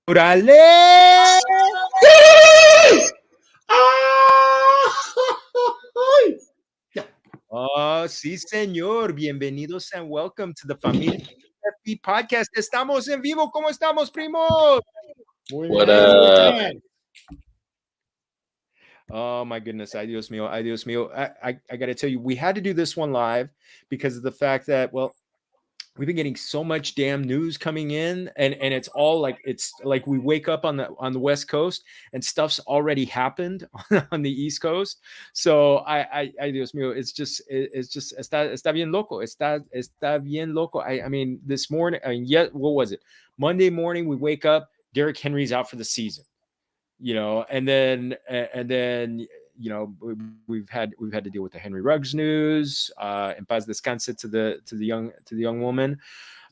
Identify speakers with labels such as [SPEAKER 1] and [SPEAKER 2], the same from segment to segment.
[SPEAKER 1] ¡Órale! Oh, sí, señor. Bienvenidos and welcome to the Familia FP Podcast. Estamos en vivo. ¿Cómo estamos, primos?
[SPEAKER 2] Muy
[SPEAKER 3] What
[SPEAKER 2] bien, muy
[SPEAKER 3] up?
[SPEAKER 2] bien.
[SPEAKER 1] Oh my goodness, ay Dios mío, ay Dios mío. I got to tell you, we had to do this one live because of the fact that, well, we've been getting so much damn news coming in, and it's all like we wake up on the West Coast and stuff's already happened on the East Coast. So I Dios mío, it's just está bien loco, está bien loco. I mean, this morning, what was it? Monday morning, we wake up, Derrick Henry's out for the season. And then we've had to deal with the Henry Ruggs news, and paz descanse to the young woman,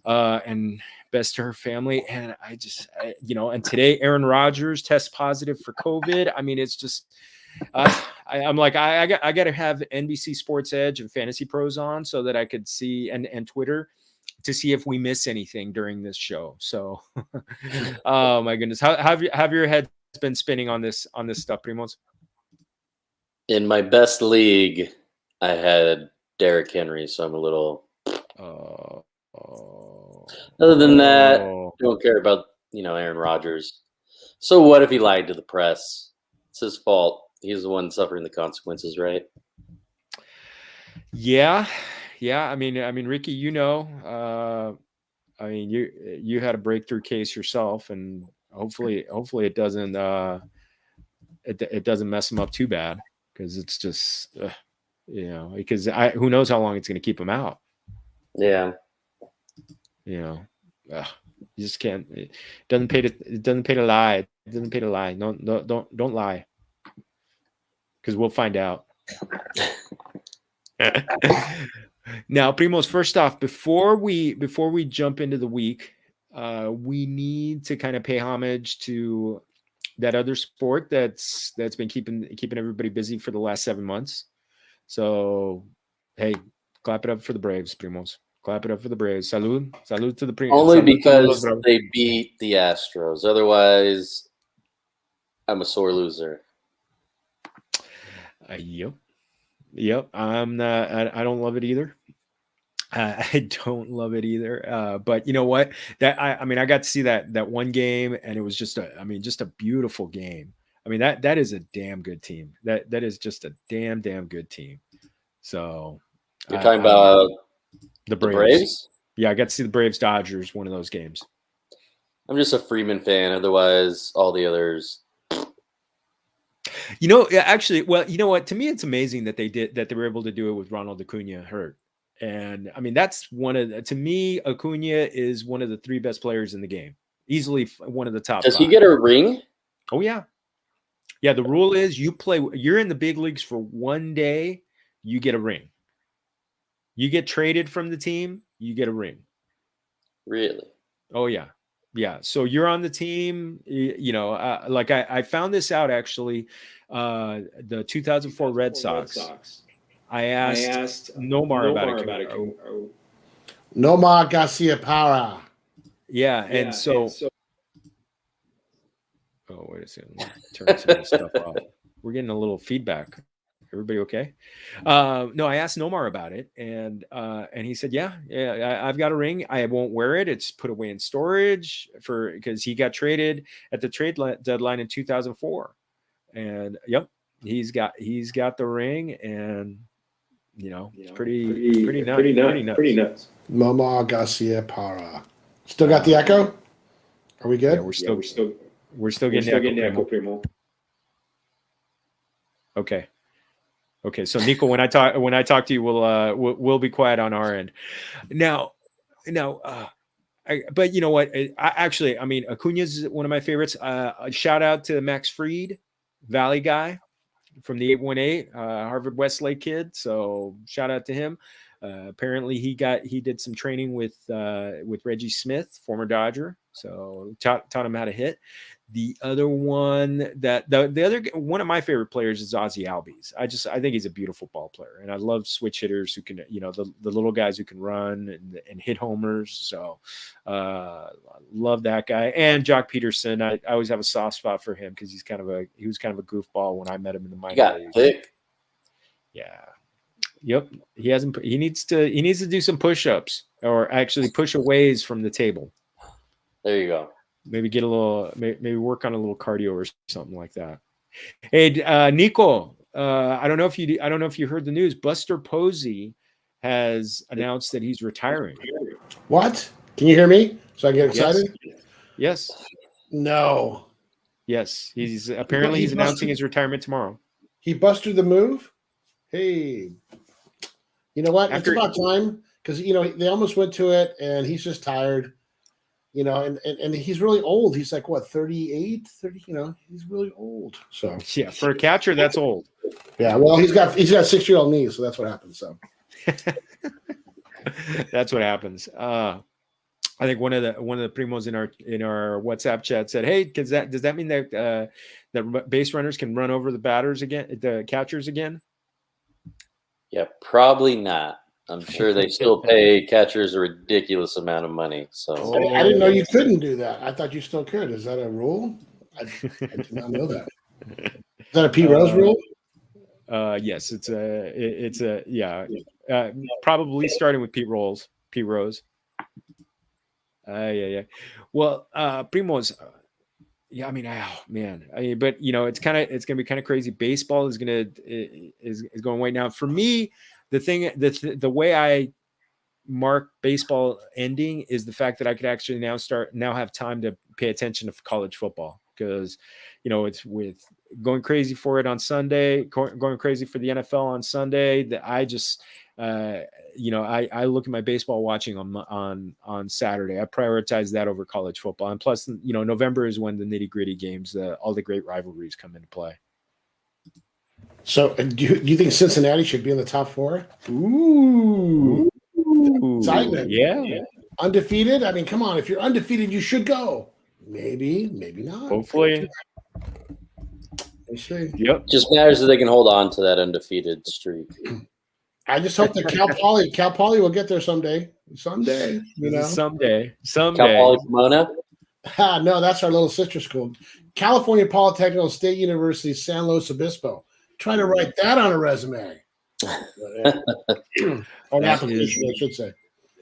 [SPEAKER 1] and best to her family. And and today Aaron Rodgers tests positive for COVID. I mean, it's just I'm like, I got to have NBC Sports Edge and Fantasy Pros on so that I could see, and Twitter, to see if we miss anything during this show. So oh my goodness, how have your head been spinning on this stuff, primos?
[SPEAKER 3] In my best league, I had Derrick Henry, so I'm a little. Other than that, don't care about Aaron Rodgers. So what if he lied to the press? It's his fault. He's the one suffering the consequences, right?
[SPEAKER 1] Yeah. I mean, Ricky, I mean, you had a breakthrough case yourself, and hopefully it doesn't it doesn't mess him up too bad, because it's just because who knows how long it's going to keep him out.
[SPEAKER 3] Yeah.
[SPEAKER 1] You just can't. It doesn't pay to lie. It doesn't pay to lie. No, don't lie, because we'll find out. Now, primos, first off, before we jump into the week, we need to kind of pay homage to that other sport that's been keeping everybody busy for the last 7 months. So, hey, clap it up for the Braves, primos. Clap it up for the Braves. Salud to the Braves.
[SPEAKER 3] Only because they beat the Astros. Otherwise, I'm a sore loser.
[SPEAKER 1] Yep. I'm not. I don't love it either. I don't love it either. But you know what? That I mean, I got to see that one game, and it was just a beautiful game. I mean, that is a damn good team. That is just a damn good team. So
[SPEAKER 3] you're talking about
[SPEAKER 1] the Braves? Yeah, I got to see the Braves Dodgers, one of those games.
[SPEAKER 3] I'm just a Freeman fan. Otherwise, all the others.
[SPEAKER 1] Actually, well, you know what? To me, it's amazing that they were able to do it with Ronald Acuna hurt. And I mean, that's to me, Acuna is one of the 3 best players in the game. Easily one of the top 5.
[SPEAKER 3] Does he get a ring?
[SPEAKER 1] Oh, yeah. Yeah, the rule is you're in the big leagues for 1 day, you get a ring. You get traded from the team, you get a ring.
[SPEAKER 3] Really?
[SPEAKER 1] Oh, yeah. Yeah. So you're on the team, like I found this out, actually, the 2004 Red Sox. I asked Nomar about it.
[SPEAKER 2] Nomar Garciaparra.
[SPEAKER 1] Yeah, and so oh, wait a second. Turn some of this stuff off. We're getting a little feedback. Everybody okay? No, I asked Nomar about it, and he said, yeah, I've got a ring. I won't wear it. It's put away in storage because he got traded at the trade deadline in 2004, and yep, he's got the ring, and it's pretty nuts.
[SPEAKER 2] Nomar Garciaparra. Still got the echo? Are we good?
[SPEAKER 1] Yeah, we're still getting echo, primo. Okay. So Nico, when I talk to you, we'll be quiet on our end. Now, but you know what? I mean, Acuna's one of my favorites. A shout out to Max Fried, Valley guy from the 818, Harvard Westlake kid. So shout out to him. Apparently he did some training with Reggie Smith, former Dodger. So taught him how to hit. The other one that the other one of my favorite players is Ozzy Albies. I think he's a beautiful ball player, and I love switch hitters who can, the little guys who can run and hit homers. So love that guy. And Jock Peterson, I always have a soft spot for him because he was kind of a goofball when I met him in the minor leagues.
[SPEAKER 3] Thick.
[SPEAKER 1] Yeah. Yep. He needs to do some push-ups, or actually push aways from the table.
[SPEAKER 3] There you go.
[SPEAKER 1] Maybe maybe work on a little cardio or something like that. Hey, Nico, I don't know if you heard the news. Buster Posey has announced that he's retiring.
[SPEAKER 2] What? Can you hear me? So I get excited?
[SPEAKER 1] Yes.
[SPEAKER 2] No.
[SPEAKER 1] Yes. He's announcing his retirement tomorrow.
[SPEAKER 2] He busted the move? Hey. You know what? It's about time, because they almost went to it, and he's just tired. And he's really old. He's like, what, 38, 30, he's really old. So
[SPEAKER 1] yeah, for a catcher, that's old.
[SPEAKER 2] Yeah, well, he's got 6-year-old knees, so that's what happens. So
[SPEAKER 1] that's what happens. I think one of the primos in our WhatsApp chat said, "Hey, does that mean that that base runners can run over the catchers again?"
[SPEAKER 3] Yeah, probably not. I'm sure they still pay catchers a ridiculous amount of money. So
[SPEAKER 2] I didn't know you couldn't do that. I thought you still could. Is that a rule? I did not know that. Is that a Pete Rose rule?
[SPEAKER 1] Yes, probably starting with Pete Rose. Yeah. Well, Primos. Yeah, I mean, but it's gonna be kind of crazy. Baseball is going way now. For me, the way I mark baseball ending is the fact that I could actually now have time to pay attention to college football, because it's with going crazy for it on Sunday, going crazy for the NFL on Sunday, that I just I look at my baseball watching on Saturday. I prioritize that over college football, and plus November is when the nitty-gritty games, all the great rivalries come into play. So
[SPEAKER 2] do you think Cincinnati should be in the top 4? Ooh. Excitement.
[SPEAKER 1] Yeah.
[SPEAKER 2] Undefeated? I mean, come on. If you're undefeated, you should go. Maybe not.
[SPEAKER 1] Hopefully.
[SPEAKER 2] We'll see.
[SPEAKER 1] Yep.
[SPEAKER 3] Just matters that they can hold on to that undefeated streak.
[SPEAKER 2] I just hope that Cal Poly will get there someday. Someday.
[SPEAKER 1] Someday.
[SPEAKER 3] Cal Poly Pomona?
[SPEAKER 2] No, that's our little sister school. California Polytechnical State University, San Luis Obispo. Try to write that on a resume. Or an application, I should say.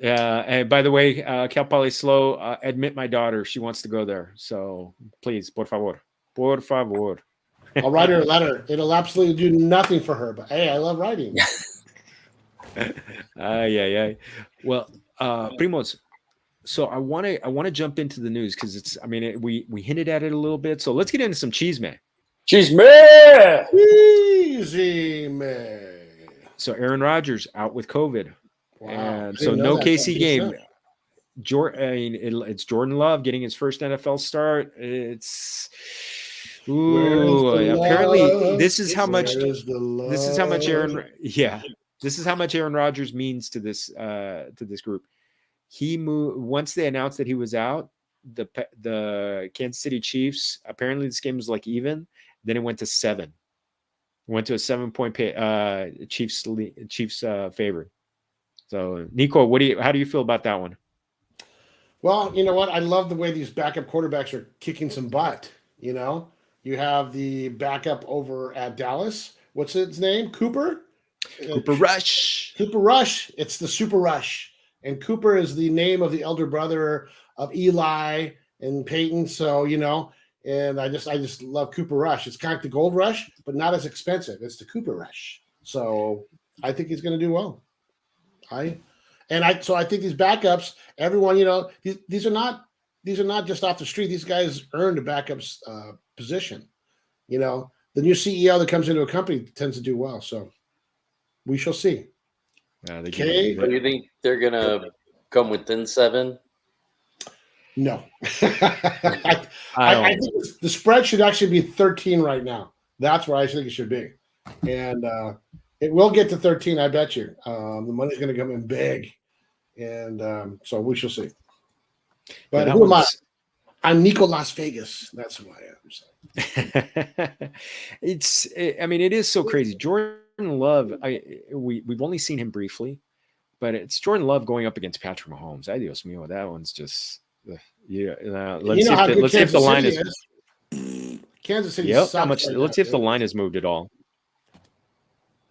[SPEAKER 1] And by the way, Cal Poly Slow, admit my daughter. She wants to go there. So please, por favor. Por favor.
[SPEAKER 2] I'll write her a letter. It'll absolutely do nothing for her, but hey, I love writing.
[SPEAKER 1] Yeah. Well, Primos, so I want to jump into the news, because we hinted at it a little bit. So let's get into some cheese man. So Aaron Rodgers out with COVID. Wow. And so no KC game. It's Jordan Love getting his first NFL start. It's apparently this is how much Aaron Rodgers means to this group. He moved once they announced that he was out. The Kansas City Chiefs, apparently this game was like even. Then it went to 7. Went to a 7-point Chiefs favorite. So Nico, how do you feel about that one?
[SPEAKER 2] Well, you know what? I love the way these backup quarterbacks are kicking some butt. You have the backup over at Dallas. What's his name? Cooper
[SPEAKER 1] Rush.
[SPEAKER 2] Cooper Rush. It's the Super Rush. And Cooper is the name of the elder brother of Eli and Peyton. So, and I just love Cooper Rush. It's kind of like the Gold Rush, but not as expensive. It's the Cooper Rush. So I think he's going to do well. I think these backups, everyone, these are not just off the street. These guys earned a backup's position. The new CEO that comes into a company tends to do well. So we shall see.
[SPEAKER 3] Okay. Do you think they're going to come within 7?
[SPEAKER 2] No. I think the spread should actually be 13 right now. That's where I think it should be. And it will get to 13, I bet you. The money's going to come in big. And so we shall see. But who am I? I'm Nico Las Vegas. That's who I am. So.
[SPEAKER 1] I mean, it is so crazy. Jordan Love, we've only seen him briefly, but it's Jordan Love going up against Patrick Mahomes. Ay Dios mío, that one's just yeah. Let's see if the line is.
[SPEAKER 2] Kansas City.
[SPEAKER 1] Yep. How much? Let's see if the line has moved at all.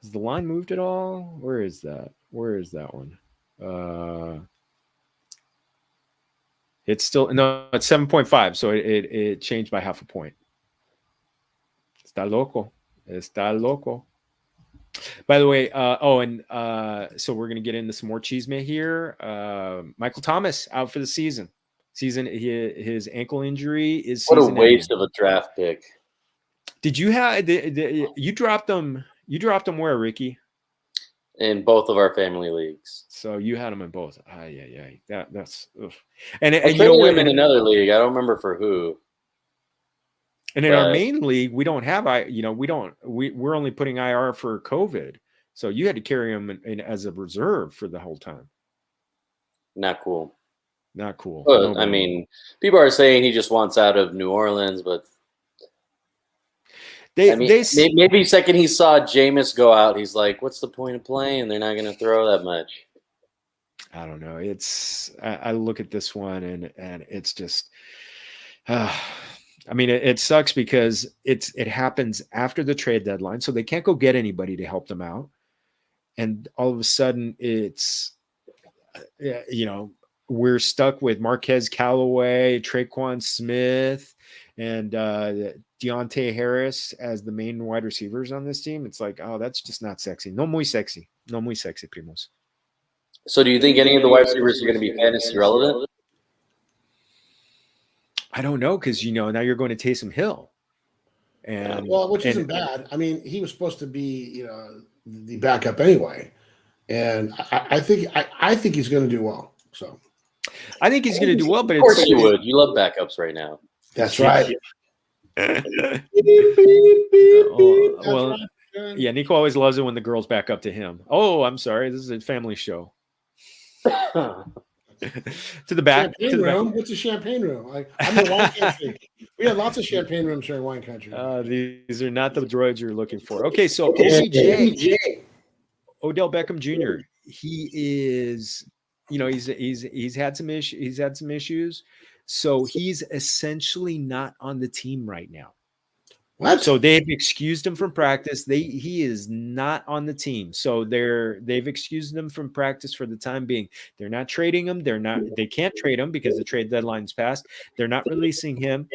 [SPEAKER 1] Has the line moved at all? Where is that? Where is that one? It's still no. It's 7.5. So it changed by half a point. Está loco. Está loco. By the way, so we're gonna get into some more chisme here. Michael Thomas out for the season. His ankle injury is.
[SPEAKER 3] What a waste of a draft pick.
[SPEAKER 1] Did you have you dropped them? You dropped them where, Ricky?
[SPEAKER 3] In both of our family leagues.
[SPEAKER 1] So you had them in both. Yeah. That's. Ugh.
[SPEAKER 3] And you know him in another league. I don't remember for who.
[SPEAKER 1] And in our main league, we don't have we're only putting IR for COVID. So you had to carry him as a reserve for the whole time.
[SPEAKER 3] Not cool.
[SPEAKER 1] Not cool.
[SPEAKER 3] Well, I mean, people are saying he just wants out of New Orleans, but maybe second he saw Jameis go out, he's like, what's the point of playing? They're not going to throw that much.
[SPEAKER 1] I don't know. I look at this one and it's just, I mean, it sucks because it happens after the trade deadline, so they can't go get anybody to help them out. And all of a sudden it's, we're stuck with Marquez Callaway, Traquan Smith, and Deontay Harris as the main wide receivers on this team. It's like, oh, that's just not sexy. No muy sexy. No muy sexy, primos.
[SPEAKER 3] So do you think any of the wide receivers are going to be fantasy relevant?
[SPEAKER 1] I don't know, because now you're going to Taysom Hill.
[SPEAKER 2] Which isn't bad. I mean, he was supposed to be, the backup anyway. And I think he's going to do well. So
[SPEAKER 1] I think he's going to do well, but
[SPEAKER 3] of course you would. You love backups right now.
[SPEAKER 2] That's right.
[SPEAKER 1] Yeah, Nico always loves it when the girls back up to him. Oh, I'm sorry. This is a family show. To the back.
[SPEAKER 2] Champagne room. What's a champagne room? I'm in wine country. We had lots of champagne rooms here in wine country.
[SPEAKER 1] These are not the droids you're looking for. Okay, so OBJ, Odell Beckham Jr. He is, he's had some issues. He's had some issues, so he's essentially not on the team right now.
[SPEAKER 2] What?
[SPEAKER 1] So they've excused him from practice. He is not on the team. So they've excused him from practice for the time being. They're not trading him. They can't trade him because the trade deadline's passed. They're not releasing him.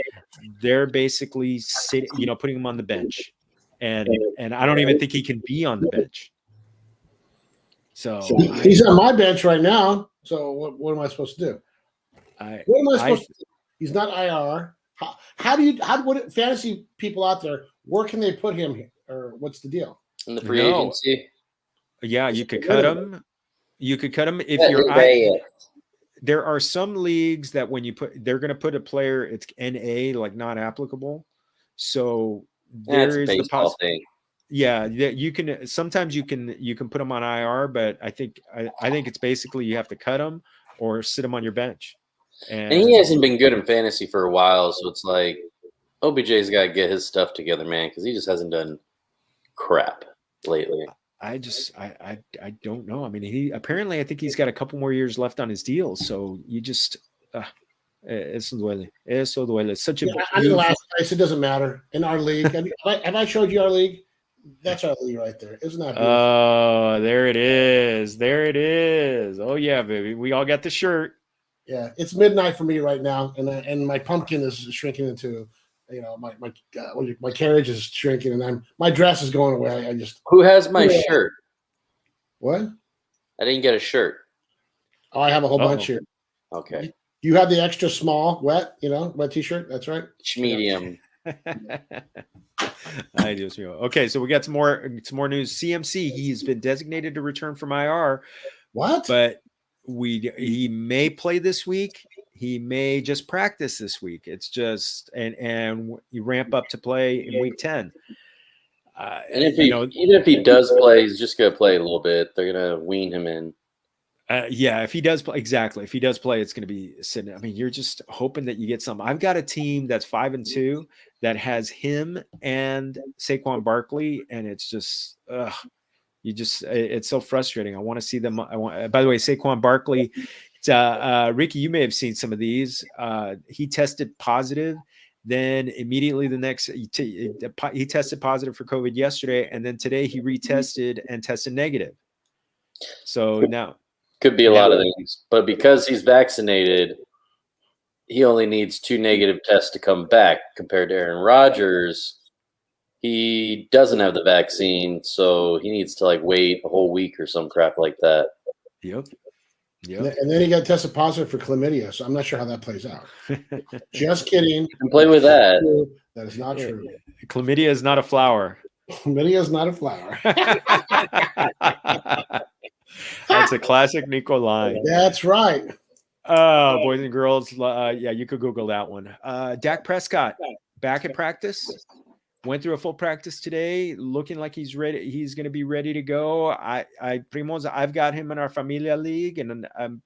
[SPEAKER 1] They're basically putting him on the bench. And I don't even think he can be on the bench. So
[SPEAKER 2] he's on my bench right now. So what am I supposed to do? He's not IR. What fantasy people out there, where can they put him here? Or what's the deal?
[SPEAKER 3] In the free agency?
[SPEAKER 1] Yeah, you could cut him. You could cut him if you're. There are some leagues that when they're going to put a player, it's NA, like not applicable. So there is the possibility. Yeah, you can. Sometimes you can put them on IR, but I think it's basically you have to cut them or sit them on your bench.
[SPEAKER 3] And he hasn't been good in fantasy for a while, so it's like OBJ's got to get his stuff together, man, because he just hasn't done crap lately.
[SPEAKER 1] I don't know. I mean, I think he's got a couple more years left on his deal, so you just eso duele. Eso duele. It's such a
[SPEAKER 2] I'm in last place. It doesn't matter in our league. Have I showed you our league? That's our league right there. Isn't that beautiful?
[SPEAKER 1] Oh, there it is. There it is. Oh yeah, baby. We all got the shirt.
[SPEAKER 2] Yeah, it's midnight for me right now, and my pumpkin is shrinking into, my carriage is shrinking, and my dress is going away.
[SPEAKER 3] Who has my shirt?
[SPEAKER 2] What?
[SPEAKER 3] I didn't get a shirt.
[SPEAKER 2] Oh, I have a whole bunch here.
[SPEAKER 3] Okay.
[SPEAKER 2] You have the extra small wet T-shirt. That's right.
[SPEAKER 3] Medium.
[SPEAKER 1] Okay, so we got some more news. CMC, he's been designated to return from IR.
[SPEAKER 2] What?
[SPEAKER 1] But he may play this week. He may just practice this week. It's just and you ramp up to play in week 10.
[SPEAKER 3] And even if he does play, he's just gonna play a little bit. They're gonna wean him in.
[SPEAKER 1] Yeah, if he does play, exactly. If he does play, it's going to be sitting. I mean, you're just hoping that you get some. I've got a team that's 5-2 that has him and Saquon Barkley, and it's just, it's so frustrating. I want to see them. By the way, Saquon Barkley, it's, Ricky, you may have seen some of these. He tested positive. Then immediately the next, he tested positive for COVID yesterday, and then today he retested and tested negative. So now.
[SPEAKER 3] Could be a lot of things, but because he's vaccinated, he only needs 2 negative tests to come back. Compared to Aaron Rodgers, he doesn't have the vaccine, so he needs to like wait a whole week or some crap like that.
[SPEAKER 1] Yep.
[SPEAKER 2] And then he got tested positive for chlamydia, so I'm not sure how that plays out. Just kidding.
[SPEAKER 3] You can play with that.
[SPEAKER 2] That is not true.
[SPEAKER 1] Chlamydia is not a flower.
[SPEAKER 2] Chlamydia is not a flower.
[SPEAKER 1] That's a classic Nico line.
[SPEAKER 2] That's right.
[SPEAKER 1] Boys and girls, yeah, you could Google that one. Dak Prescott back at practice. Went through a full practice today, looking like he's ready. He's going to be ready to go. Primoz, I've got him in our Familia League, and I'm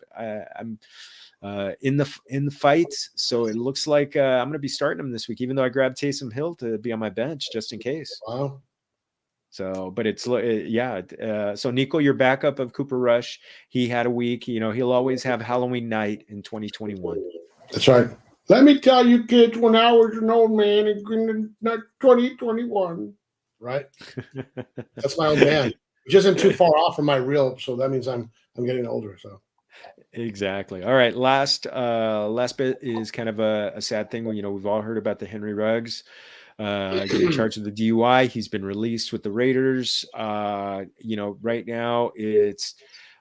[SPEAKER 1] in the fight. So it looks like I'm going to be starting him this week, even though I grabbed Taysom Hill to be on my bench just in case.
[SPEAKER 2] Wow.
[SPEAKER 1] So, but it's so Nico, your backup of Cooper Rush, he had a week. He'll always have Halloween night in 2021.
[SPEAKER 2] That's right. Let me tell you, kids, when I was an old man in 2021, right? That's my old man, which isn't too far off from my real. So that means I'm getting older. So
[SPEAKER 1] exactly. All right. Last bit is kind of a sad thing. We've all heard about the Henry Ruggs getting charged with the DUI. He's been released with the Raiders. Right now it's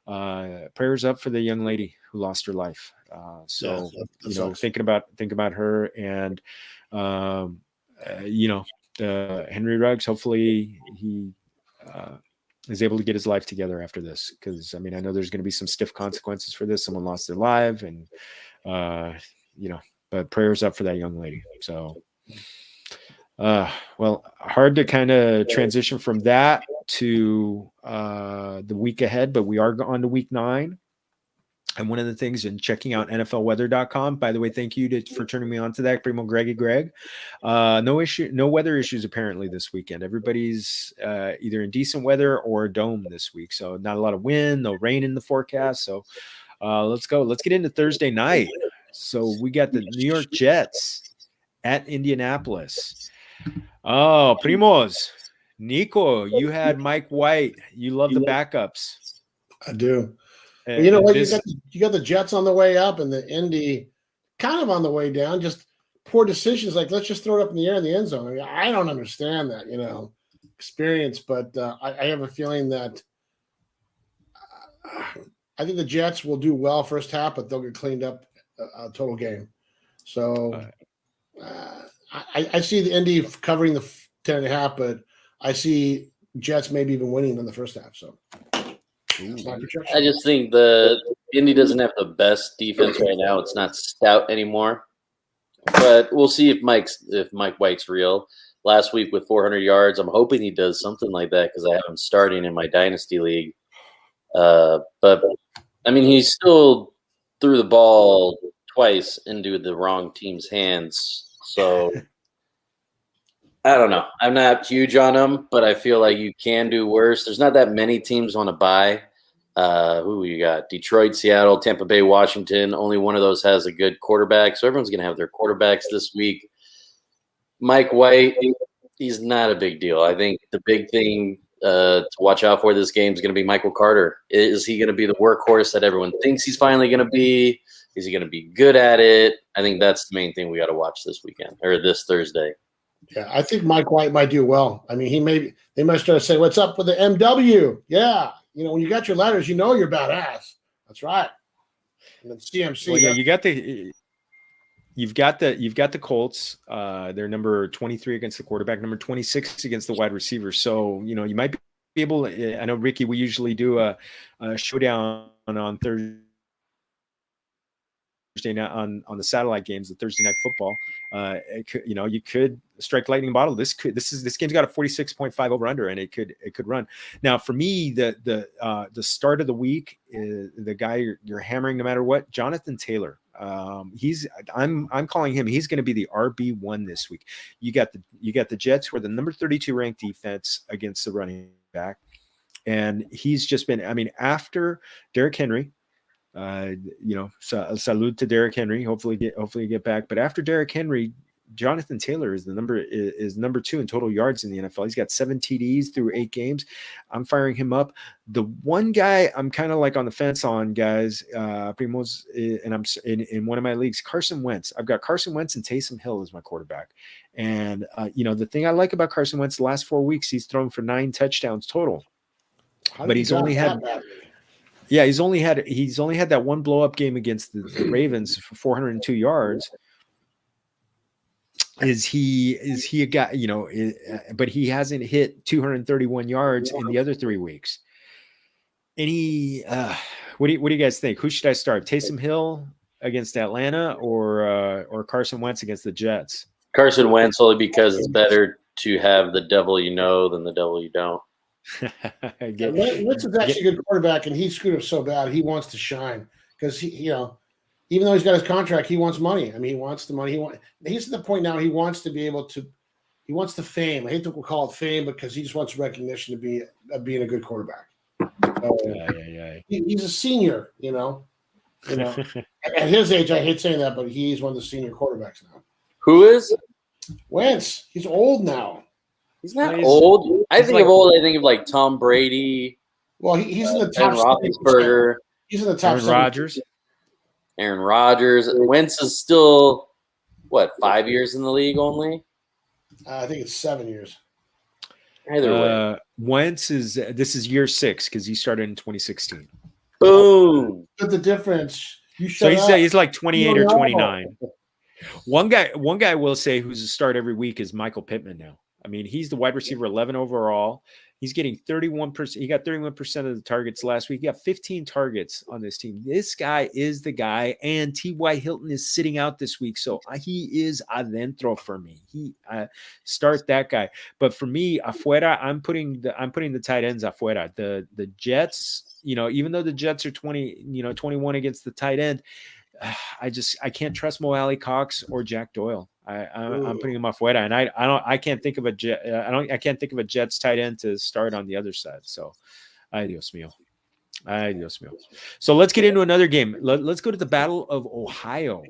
[SPEAKER 1] prayers up for the young lady who lost her life. Thinking about her and, Henry Ruggs, hopefully he is able to get his life together after this. Cause I know there's going to be some stiff consequences for this. Someone lost their life and, but prayers up for that young lady. So, hard to kind of transition from that to the week ahead, but we are on to week 9. And one of the things in checking out NFLweather.com, by the way, thank you for turning me on to that, Primo Greg. No weather issues apparently this weekend. Everybody's either in decent weather or dome this week. So not a lot of wind, no rain in the forecast. So let's go. Let's get into Thursday night. So we got the New York Jets at Indianapolis. Oh, Primos. Nico, you had Mike White. You love the backups.
[SPEAKER 2] I do. Well, you know what? You got the Jets on the way up and the Indy kind of on the way down. Just poor decisions. Like, let's just throw it up in the air in the end zone. I don't understand that, experience. But I have a feeling that I think the Jets will do well first half, but they'll get cleaned up a total game. So I see the Indy covering the 10.5, but I see Jets maybe even winning in the first half. So.
[SPEAKER 3] I just think the Indy doesn't have the best defense right now. It's not stout anymore. But we'll see if Mike White's real. Last week with 400 yards, I'm hoping he does something like that because I have him starting in my dynasty league. But he still threw the ball twice into the wrong team's hands. So I don't know. I'm not huge on him, but I feel like you can do worse. There's not that many teams on a bye. Who you got? Detroit, Seattle, Tampa Bay, Washington. Only one of those has a good quarterback. So everyone's going to have their quarterbacks this week. Mike White, he's not a big deal. I think the big thing to watch out for this game is going to be Michael Carter. Is he going to be the workhorse that everyone thinks he's finally going to be? Is he going to be good at it? I think that's the main thing we got to watch this weekend or this Thursday.
[SPEAKER 2] Yeah, I think Mike White might do well. They might start to say, "What's up with the MW?" Yeah, when you got your letters, you're badass. That's right. And then CMC.
[SPEAKER 1] Well, yeah, you've got the Colts. They're number 23 against the quarterback, number 26 against the wide receiver. So you might be able. I know, Ricky, we usually do a showdown on Thursday Thursday night on the satellite games, the Thursday night football. You could strike lightning bottle. This game's got a 46.5 over under, and it could run. Now, for me, the start of the week is the guy you're hammering no matter what, Jonathan Taylor. I'm calling him. He's going to be the RB1 this week. You got the Jets, who are the number 32 ranked defense against the running back, and he's just been. I mean, after Derrick Henry. Salute to Derrick Henry. Hopefully get back. But after Derrick Henry, Jonathan Taylor is number 2 in total yards in the NFL. He's got 7 TDs through 8 games. I'm firing him up. The one guy I'm kind of like on the fence on, guys, Primos, and I'm in one of my leagues, Carson Wentz. I've got Carson Wentz and Taysom Hill as my quarterback. And the thing I like about Carson Wentz, the last 4 weeks, he's thrown for 9 touchdowns total. But he's only had. Yeah, he's only had that one blow up game against the Ravens for 402 yards. Is he a guy, but he hasn't hit 231 yards in the other 3 weeks. Any what do you guys think? Who should I start? Taysom Hill against Atlanta or Carson Wentz against the Jets?
[SPEAKER 3] Carson Wentz, only because it's better to have the devil you know than the devil you don't.
[SPEAKER 2] Wentz is actually a good quarterback, and he screwed up so bad. He wants to shine because even though he's got his contract, he wants money. I mean, he wants the money. He's at the point now. He wants to be able to. He wants the fame. I hate to call it fame because he just wants recognition of being a good quarterback. So, he's a senior. At his age, I hate saying that, but he's one of the senior quarterbacks now.
[SPEAKER 3] Who is
[SPEAKER 2] Wentz? He's old now.
[SPEAKER 3] He's not old. I think of old. I think of like Tom Brady.
[SPEAKER 2] Well, he's in the top.
[SPEAKER 3] Roethlisberger.
[SPEAKER 2] He's in the top.
[SPEAKER 3] Aaron Rodgers. Wentz is still 5 years in the league only.
[SPEAKER 2] I think it's 7 years.
[SPEAKER 3] Either way,
[SPEAKER 1] Wentz this is year 6 because he started in 2016.
[SPEAKER 3] Boom.
[SPEAKER 2] But the difference.
[SPEAKER 1] He's like 28 or 29. One guy I will say who's a start every week is Michael Pittman now. I mean, he's the wide receiver 11 overall. He's getting 31%. He got 31% of the targets last week. He got 15 targets on this team. This guy is the guy, and T.Y. Hilton is sitting out this week, so he is adentro for me. Start that guy. But for me, afuera, I'm putting the tight ends afuera. The Jets, even though the Jets are 21 against the tight end, I can't trust Mo Alley Cox or Jack Doyle. I'm putting him afuera, and I can't think of a Jets tight end to start on the other side. So, ay Dios mío. So let's get into another game. Let's go to the Battle of Ohio.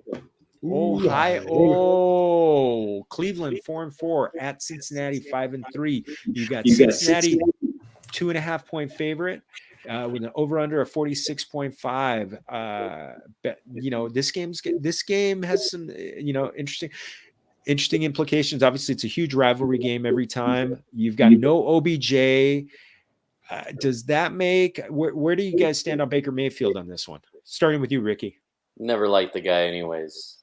[SPEAKER 1] Cleveland 4-4 at Cincinnati 5-3. You got Cincinnati 2.5 point favorite. With an over/under of 46.5. This game has some interesting implications. Obviously, it's a huge rivalry game every time. You've got no OBJ. Does that make where do you guys stand on Baker Mayfield on this one? Starting with you, Ricky.
[SPEAKER 3] Never liked the guy, anyways.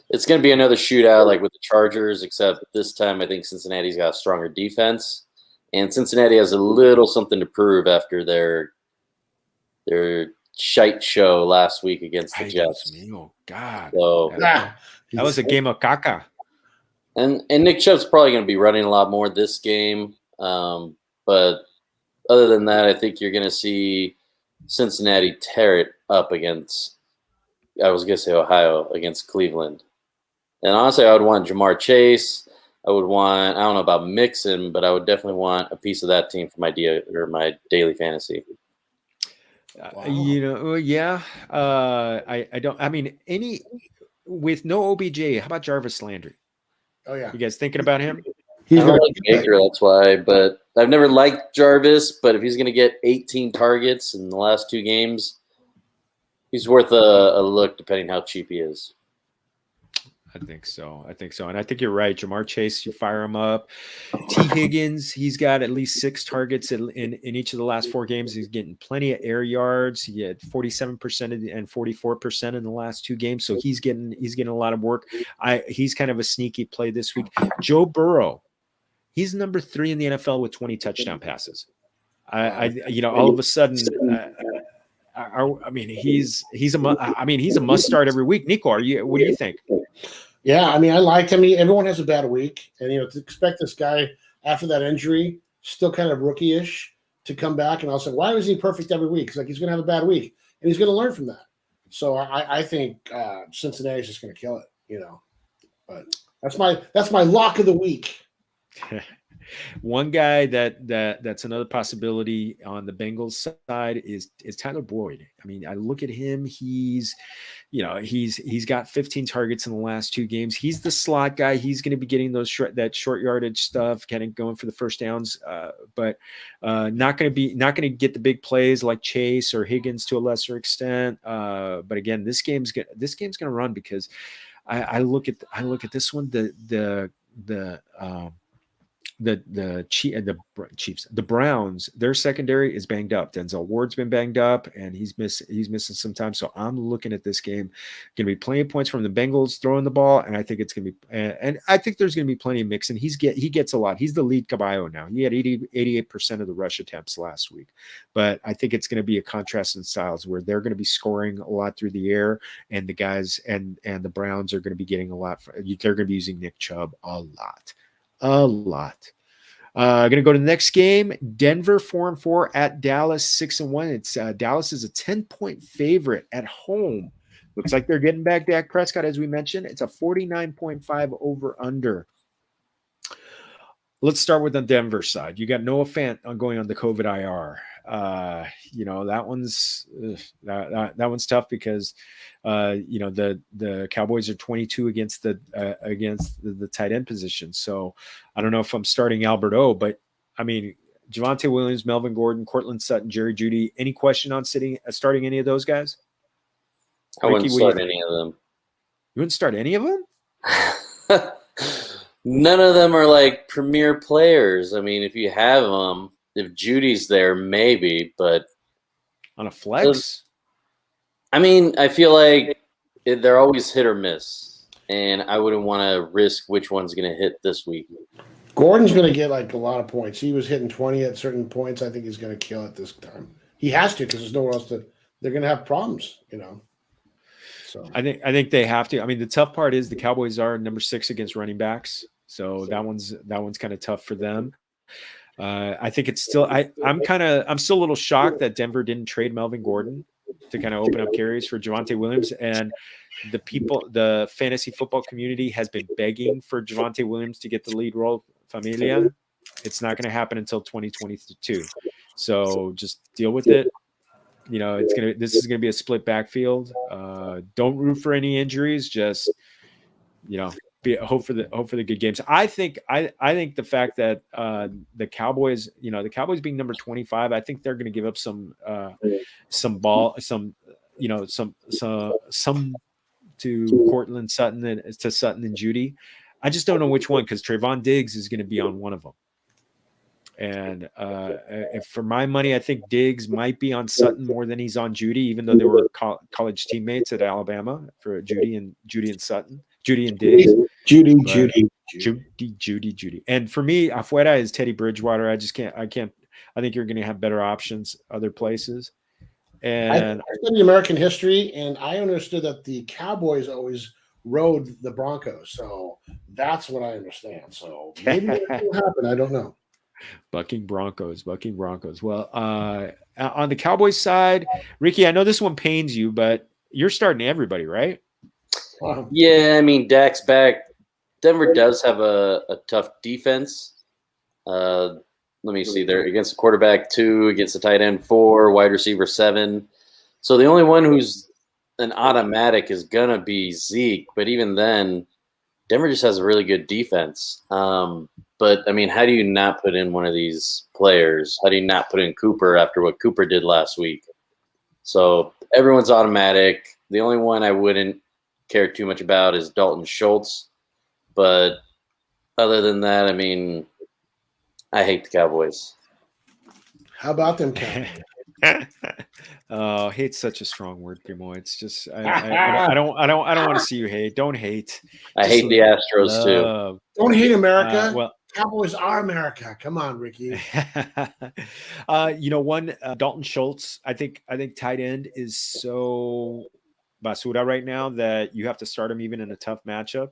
[SPEAKER 3] It's going to be another shootout like with the Chargers, except this time I think Cincinnati's got a stronger defense. And Cincinnati has a little something to prove after their shite show last week against the Jets.
[SPEAKER 1] Oh God!
[SPEAKER 3] So
[SPEAKER 1] that was a game of caca.
[SPEAKER 3] And Nick Chubb's probably going to be running a lot more this game. But other than that, I think you're going to see Cincinnati tear it up against. I was going to say Ohio against Cleveland. And honestly, I would want Jamar Chase. I don't know about Mixon, but I would definitely want a piece of that team for my daily fantasy.
[SPEAKER 2] Wow.
[SPEAKER 1] With no OBJ, how about Jarvis Landry?
[SPEAKER 2] Oh yeah.
[SPEAKER 1] You guys thinking about him?
[SPEAKER 3] I don't like Baker, that's why, but I've never liked Jarvis, but if he's going to get 18 targets in the last 2 games, he's worth a look depending how cheap he is.
[SPEAKER 1] I think so. And I think you're right. Jamar Chase, you fire him up. T. Higgins, he's got at least 6 targets in each of the last 4 games. He's getting plenty of air yards. He had 47% and 44% in the last 2 games. So he's getting a lot of work. He's kind of a sneaky play this week. Joe Burrow, he's number 3 in the NFL with 20 touchdown passes. All of a sudden, I mean, he's a must start every week. Nico, what do you think?
[SPEAKER 2] Yeah, I mean, I liked him. Everyone has a bad week, and to expect this guy after that injury, still kind of rookie-ish, to come back, and I'll say, why was he perfect every week? It's like he's going to have a bad week, and he's going to learn from that. So I think Cincinnati's just going to kill it, But that's my lock of the week.
[SPEAKER 1] One guy that's another possibility on the Bengals side is Tyler Boyd. I mean, I look at him. He's got 15 targets in the last 2 games. He's the slot guy. He's going to be getting that short yardage stuff, kind of going for the first downs, but not going to get the big plays like Chase or Higgins to a lesser extent. But again, this game's going to run because I look at this one. The Chiefs, the Browns, their secondary is banged up. Denzel Ward's been banged up, and he's missing some time. So I'm looking at this game. Going to be plenty of points from the Bengals throwing the ball, and I think it's going to be. And I think there's going to be plenty of mix. And he gets a lot. He's the lead caballo now. He had 88% of the rush attempts last week, but I think it's going to be a contrast in styles where they're going to be scoring a lot through the air, and the guys and the Browns are going to be getting a lot. They're going to be using Nick Chubb a lot. Going to go to the next game. Denver 4-4 at Dallas 6-1. It's Dallas is a 10-point favorite at home. Looks like they're getting back Dak Prescott, as we mentioned. It's a 49.5 over under. Let's start with the Denver side. You got Noah Fant going on the COVID IR. That one's tough because the Cowboys are 22 against the tight end position. So I don't know if I'm starting Albert O, but I mean, Javonte Williams, Melvin Gordon, Cortland Sutton, Jerry Jeudy. Any question on starting any of those guys?
[SPEAKER 3] I wouldn't start any of them.
[SPEAKER 1] You wouldn't start any of them?
[SPEAKER 3] None of them are like premier players. I mean, if you have them, if Judy's there, maybe, but
[SPEAKER 1] on a flex,
[SPEAKER 3] I mean, I feel like they're always hit or miss, and I wouldn't want to risk which one's going to hit this week.
[SPEAKER 2] Gordon's going to get like a lot of points. He was hitting 20 at certain points. I think he's going to kill it this time. He has to because there's nowhere else to. They're going to have problems, So
[SPEAKER 1] I think they have to. I mean, the tough part is the Cowboys are number 6 against running backs, so that one's kind of tough for them. I think it's still. I'm still a little shocked that Denver didn't trade Melvin Gordon to kind of open up carries for Javonte Williams, and the fantasy football community has been begging for Javonte Williams to get the lead role. Familia, it's not going to happen until 2022. So just deal with it. This is going to be a split backfield. Don't root for any injuries. Just hope for the good games. I think the fact that the Cowboys, the Cowboys being number 25, I think they're going to give up some to Cortland Sutton and to Sutton and Judy. I just don't know which one because Trayvon Diggs is going to be on one of them. And for my money, I think Diggs might be on Sutton more than he's on Judy, even though they were college teammates at Alabama for Judy and Sutton. Judy and Diggs. Judy. And for me, Afuera is Teddy Bridgewater. I think you're going to have better options other places. And
[SPEAKER 2] I studied American history, and I understood that the Cowboys always rode the Broncos. So that's what I understand. So maybe that will happen. I don't know.
[SPEAKER 1] Bucking Broncos. Well, on the Cowboys side, Ricky, I know this one pains you, but you're starting everybody, right?
[SPEAKER 3] Yeah, I mean, Dak's back. Denver does have a tough defense. Let me see. They're against the quarterback 2, against the tight end 4, wide receiver 7. So the only one who's an automatic is going to be Zeke. But even then, Denver just has a really good defense. But, I mean, how do you not put in one of these players? How do you not put in Cooper after what Cooper did last week? So everyone's automatic. The only one I wouldn't care too much about is Dalton Schultz. But other than that, I mean, I hate the Cowboys.
[SPEAKER 2] How about them Cowboys?
[SPEAKER 1] Oh, hate's such a strong word, Primo. It's just I don't want to see you hate. Don't hate.
[SPEAKER 3] I hate the Astros too.
[SPEAKER 2] Don't hate America. Cowboys are America. Come on, Ricky.
[SPEAKER 1] One Dalton Schultz. I think tight end is so basura right now that you have to start him even in a tough matchup.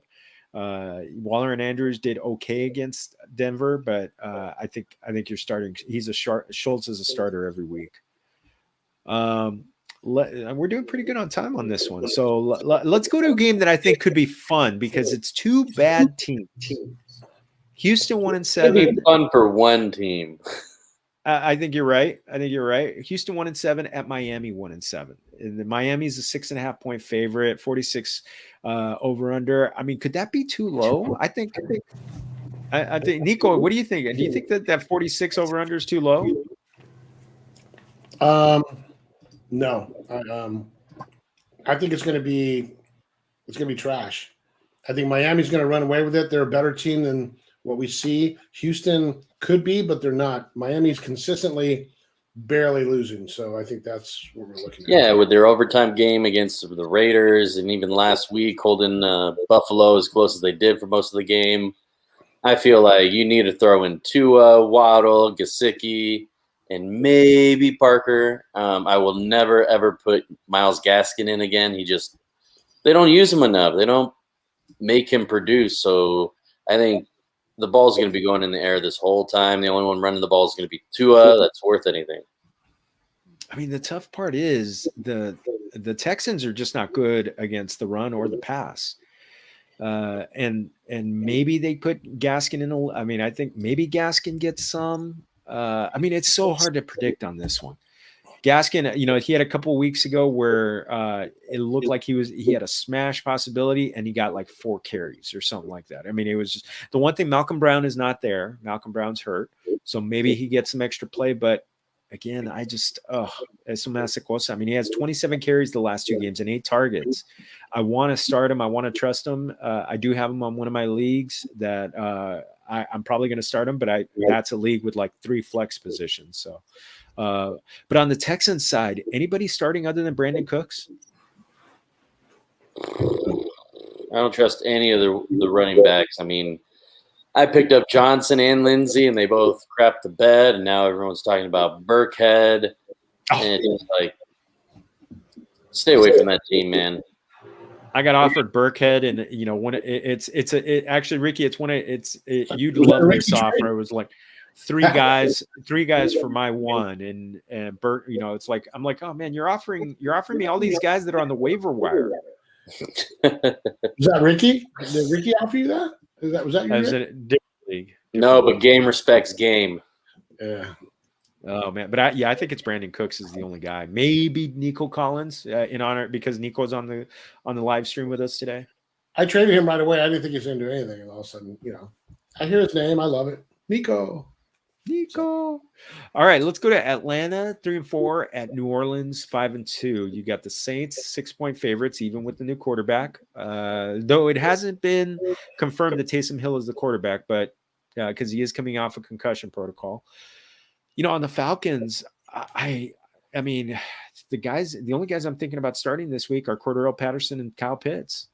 [SPEAKER 1] Waller and Andrews did okay against Denver, but I think you're starting. Schultz is a starter every week. We're doing pretty good on time on this one, so let's go to a game that I think could be fun because it's two bad teams. Houston 1-7.
[SPEAKER 3] It'd be fun for one team.
[SPEAKER 1] I think you're right. Houston 1-7 at Miami 1-7. And the Miami's a 6.5 point favorite, 46 over under. I mean, could that be too low? I think Nico, what do you think? Do you think that 46 over under is too low?
[SPEAKER 2] No. I think it's going to be trash. I think Miami's going to run away with it. They're a better team than what we see. Houston could be, but they're not. Miami's consistently barely losing, so I think that's what we're looking at.
[SPEAKER 3] Yeah, with their overtime game against the Raiders, and even last week holding Buffalo as close as they did for most of the game, I feel like you need to throw in Tua, Waddle, Gesicki, and maybe Parker. I will never ever put Myles Gaskin in again. They don't use him enough. They don't make him produce. So I think the ball is going to be going in the air this whole time. The only one running the ball is going to be Tua. That's worth anything.
[SPEAKER 1] I mean, the tough part is the Texans are just not good against the run or the pass. And maybe they put Gaskin in. I mean, I think maybe Gaskin gets some. I mean, it's so hard to predict on this one. Gaskin, he had a couple of weeks ago where it looked like he had a smash possibility and he got like 4 carries or something like that. I mean, it was just the one thing. Malcolm Brown is not there. Malcolm Brown's hurt. So maybe he gets some extra play. But again, it's a massa cosa. I mean, he has 27 carries the last 2 games and 8 targets. I want to start him. I want to trust him. I do have him on one of my leagues that I'm probably going to start him, but that's a league with like 3 flex positions. So, but on the Texans side, anybody starting other than Brandon Cooks?
[SPEAKER 3] I don't trust any of the running backs. I mean, I picked up Johnson and Lindsey, and they both crapped the bed, and now everyone's talking about Burkhead. And it's like, stay away from that team, man.
[SPEAKER 1] I got offered Burkhead, and actually, Ricky, you'd love this offer. It was like 3 guys for my one, and Burt, it's like I'm like, oh man, you're offering me all these guys that are on the waiver wire.
[SPEAKER 2] Was that Ricky? Did Ricky offer you that? Was that your
[SPEAKER 1] different league?
[SPEAKER 3] No, but game respects game.
[SPEAKER 2] Yeah.
[SPEAKER 1] Oh man, but I think it's Brandon Cooks is the only guy. Maybe Nico Collins in honor because Nico's on the live stream with us today.
[SPEAKER 2] I traded him right away. I didn't think he was going to do anything, and all of a sudden, I hear his name. I love it, Nico.
[SPEAKER 1] All right, let's go to Atlanta 3-4 at New Orleans 5-2. You got the Saints 6-point favorites, even with the new quarterback. Though it hasn't been confirmed that Taysom Hill is the quarterback, but because he is coming off a concussion protocol. On the Falcons, I mean, the only guys I'm thinking about starting this week are Cordero Patterson and Kyle Pitts.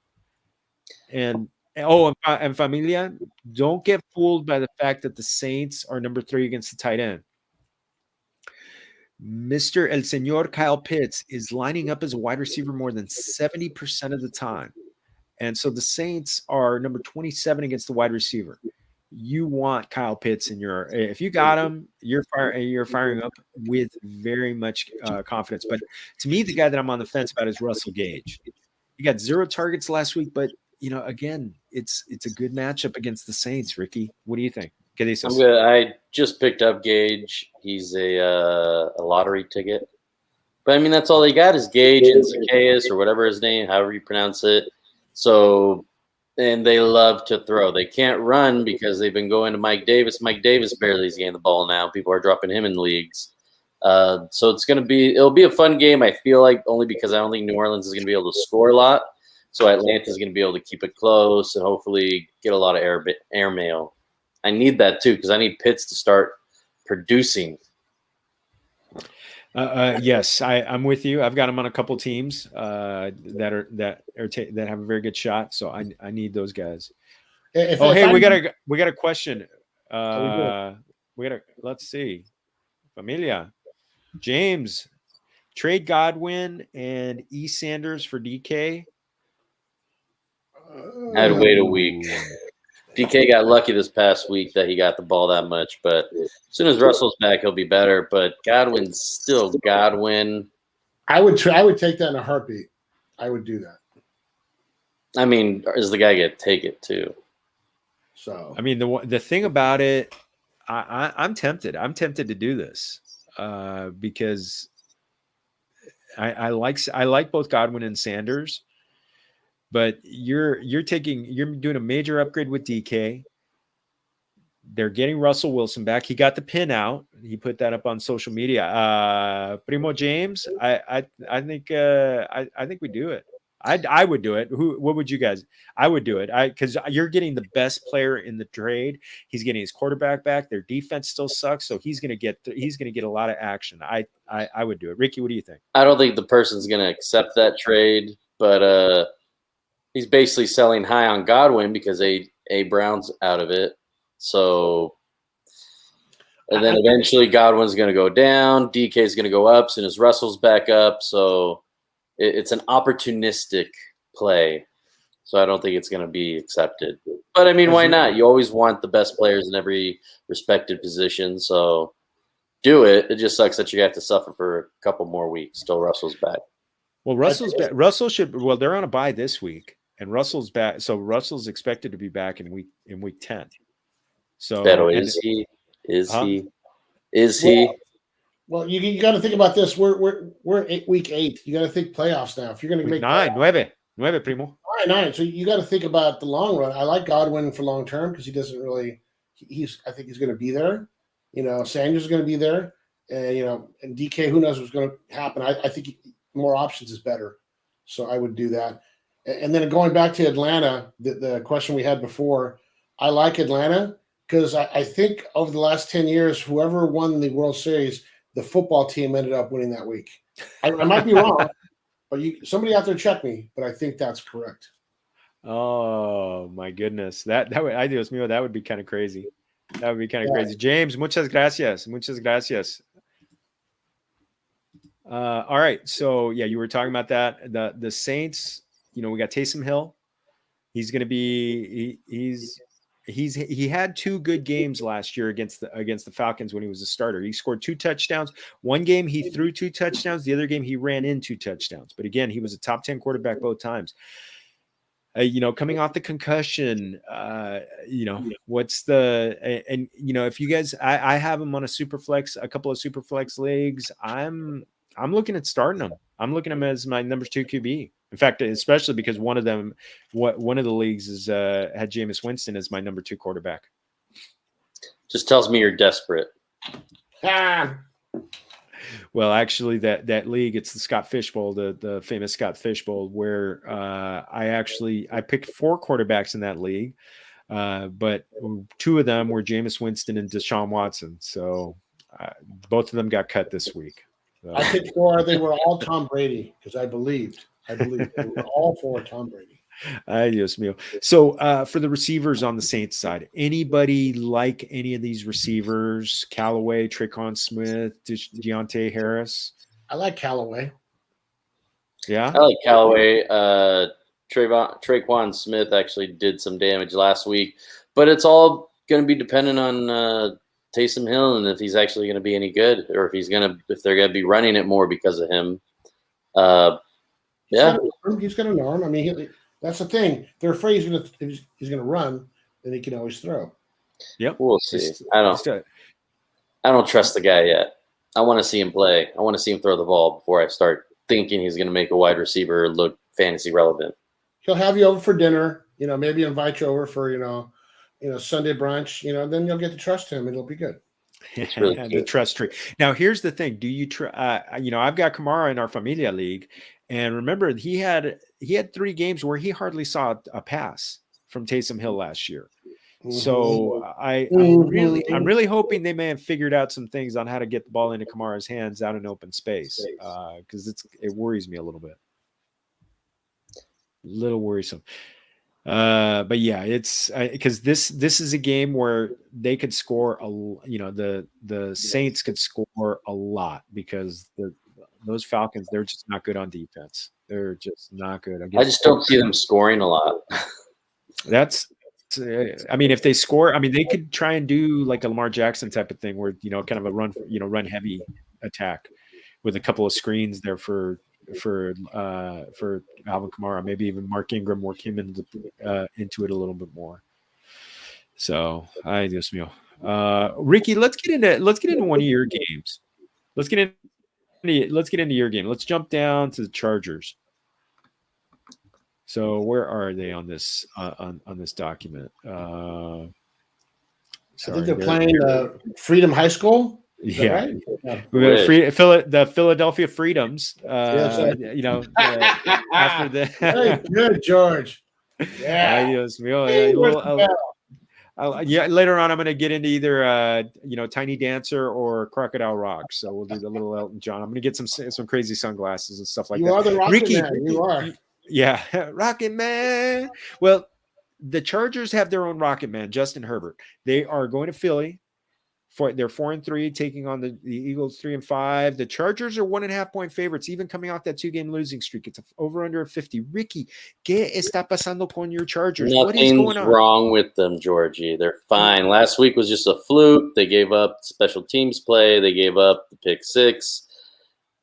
[SPEAKER 1] And Familia, don't get fooled by the fact that the Saints are number 3 against the tight end. Mr. El Señor Kyle Pitts is lining up as a wide receiver more than 70% of the time. And so the Saints are number 27 against the wide receiver. You want Kyle Pitts if you got him, you're firing up with very much confidence. But to me, the guy that I'm on the fence about is Russell Gage. He got 0 targets last week, but again, it's a good matchup against the Saints. Ricky, what do you think?
[SPEAKER 3] I'm good. I just picked up Gage. He's a lottery ticket, but I mean that's all they got is Gage and Zacchaeus or whatever his name, however you pronounce it. So. And they love to throw. They can't run because they've been going to Mike Davis. Mike Davis barely is getting the ball now. People are dropping him in leagues. So it'll be a fun game. I feel like only because I don't think New Orleans is going to be able to score a lot. So Atlanta is going to be able to keep it close and hopefully get a lot of airmail. I need that too because I need Pitts to start producing.
[SPEAKER 1] Yes, I'm with you. I've got them on a couple teams that have a very good shot. So I need those guys. We got a question. Let's see. Familia. James, trade Godwin and E. Sanders for DK.
[SPEAKER 3] I'd wait a week. DK got lucky this past week that he got the ball that much, but as soon as Russell's back, he'll be better. But Godwin's still Godwin.
[SPEAKER 2] I would take that in a heartbeat. I would do that.
[SPEAKER 3] I mean, is the guy gonna take it too?
[SPEAKER 2] So
[SPEAKER 1] I mean, the thing about it, I'm tempted. I'm tempted to do this because I like both Godwin and Sanders, but you're doing a major upgrade with DK. They're getting Russell Wilson back. He got the pin out. He put that up on social media. Primo James, I think we do it. I would do it. What would you guys? I would do it. Because you're getting the best player in the trade. He's getting his quarterback back. Their defense still sucks, so he's gonna get a lot of action. I would do it. Ricky, what do you think?
[SPEAKER 3] I don't think the person's gonna accept that trade, but he's basically selling high on Godwin because A Brown's out of it. So, and then eventually Godwin's going to go down. DK is going to go up as soon as Russell's back up. So it's an opportunistic play. So I don't think it's going to be accepted. But, I mean, why not? You always want the best players in every respected position. So do it. It just sucks that you have to suffer for a couple more weeks till Russell's back.
[SPEAKER 1] Well, Russell's back. They're on a bye this week. And Russell's back. So Russell's expected to be back in week 10. So
[SPEAKER 3] Is he?
[SPEAKER 2] Well, you got to think about this. We're week 8. You got to think playoffs now. If you're going to make
[SPEAKER 1] 9, primo.
[SPEAKER 2] 9. So you got to think about the long run. I like Godwin for long term because he doesn't really. I think he's going to be there. Sanders is going to be there, and and DK. Who knows what's going to happen? I think more options is better. So I would do that. And then going back to Atlanta, the question we had before, I like Atlanta. Because I think over the last 10 years, whoever won the World Series, the football team ended up winning that week. I might be wrong, but somebody out there check me, but I think that's correct.
[SPEAKER 1] Oh, my goodness. That would be kind of crazy. That would be kind of crazy. James, muchas gracias. Muchas gracias. All right. So, yeah, you were talking about that. The Saints, we got Taysom Hill. He's going to be he had 2 good games last year against the Falcons when he was a starter. He scored 2 touchdowns. One game he threw 2 touchdowns. The other game he ran in 2 touchdowns. But again, he was a top 10 quarterback both times. Coming off the concussion, what's the and if you guys, I have him on a couple of super flex leagues. I'm looking at starting him. I'm looking at him as my number 2 QB. In fact, especially because one of the leagues is had Jameis Winston as my number 2 quarterback.
[SPEAKER 3] Just tells me you're desperate.
[SPEAKER 1] Well, actually, that league, it's the Scott Fish Bowl, the famous Scott Fish Bowl, where I picked 4 quarterbacks in that league, but 2 of them were Jameis Winston and Deshaun Watson. So both of them got cut this week. So.
[SPEAKER 2] I picked 4. They were all Tom Brady because I believed they were all 4 Tom Brady.
[SPEAKER 1] Dios mío. So for the receivers on the Saints side, anybody like any of these receivers? Callaway, Tre'Quan Smith, Deontay Harris?
[SPEAKER 2] I like Callaway.
[SPEAKER 1] Yeah?
[SPEAKER 3] I like Callaway. Tre'Quan Smith actually did some damage last week, but it's all going to be dependent on Taysom Hill and if he's actually going to be any good or if they're going to be running it more because of him.
[SPEAKER 2] He's got an arm. I mean, that's the thing. They're afraid he's going to run, then he can always throw.
[SPEAKER 1] Yep,
[SPEAKER 3] we'll see. I don't trust the guy yet. I want to see him play. I want to see him throw the ball before I start thinking he's going to make a wide receiver look fantasy relevant.
[SPEAKER 2] He'll have you over for dinner. Maybe invite you over for Sunday brunch. Then you'll get to trust him. It'll be good.
[SPEAKER 3] Really
[SPEAKER 1] the trust tree. Now, here's the thing. Do you I've got Kamara in our Familia League, and remember he had 3 games where he hardly saw a pass from Taysom Hill last year. Mm-hmm. So I'm really hoping they may have figured out some things on how to get the ball into Kamara's hands out in open space because it worries me a little bit. A little worrisome. But yeah, it's because this is a game where they could score the Saints could score a lot because those Falcons, they're just not good on defense. They're just not good
[SPEAKER 3] I
[SPEAKER 1] against
[SPEAKER 3] just
[SPEAKER 1] the
[SPEAKER 3] don't see them scoring a lot.
[SPEAKER 1] That's I mean, if they score, I mean, they could try and do like a Lamar Jackson type of thing where, kind of a run heavy attack with a couple of screens there for Alvin Kamara, maybe even Mark Ingram work him into it a little bit more. So, ay Dios mío. Ricky, let's get into one of your games. Let's get into your game. Let's jump down to the Chargers. So where are they on this on this document?
[SPEAKER 2] I think they're playing Freedom High School. Is that right?
[SPEAKER 1] Yeah. We got the Philadelphia Freedoms. After the
[SPEAKER 2] very good, George. Yeah.
[SPEAKER 1] Yeah. Later on, I'm going to get into either Tiny Dancer or Crocodile Rock. So we'll do the little Elton John. I'm going to get some crazy sunglasses and stuff like that.
[SPEAKER 2] You are the Rocket
[SPEAKER 1] Ricky,
[SPEAKER 2] Man. You are.
[SPEAKER 1] Yeah, Rocket Man. Well, the Chargers have their own Rocket Man, Justin Herbert. They are going to Philly. They're 4-3, taking on the Eagles 3-5. The Chargers are 1.5-point favorites, even coming off that 2-game losing streak. It's over under 50. Ricky, ¿qué está pasando con your Chargers? What is going on?
[SPEAKER 3] Wrong with them, Georgie. They're fine. Last week was just a fluke. They gave up special teams play. They gave up the pick six.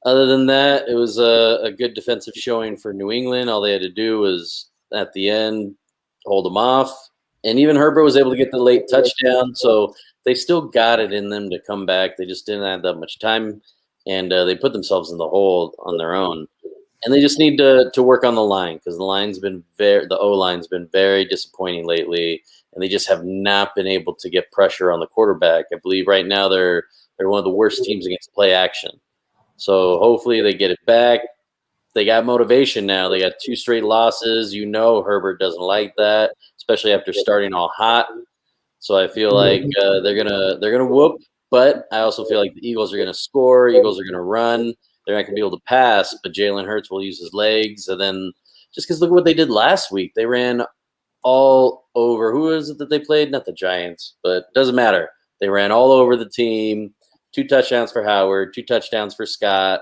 [SPEAKER 3] Other than that, it was a good defensive showing for New England. All they had to do was, at the end, hold them off. And even Herbert was able to get the late touchdown. So they still got it in them to come back. They just didn't have that much time. And they put themselves in the hole on their own. And they just need to work on the line because the O-line's been very disappointing lately. And they just have not been able to get pressure on the quarterback. I believe right now they're one of the worst teams against play action. So hopefully they get it back. They got motivation now. They got 2 straight losses. Herbert doesn't like that, especially after starting all hot. So I feel like they're gonna whoop. But I also feel like the Eagles are gonna score. Eagles are gonna run. They're not gonna be able to pass. But Jalen Hurts will use his legs. And then just because look at what they did last week, they ran all over. Who is it that they played? Not the Giants, but it doesn't matter. They ran all over the team. 2 touchdowns for Howard, 2 touchdowns for Scott.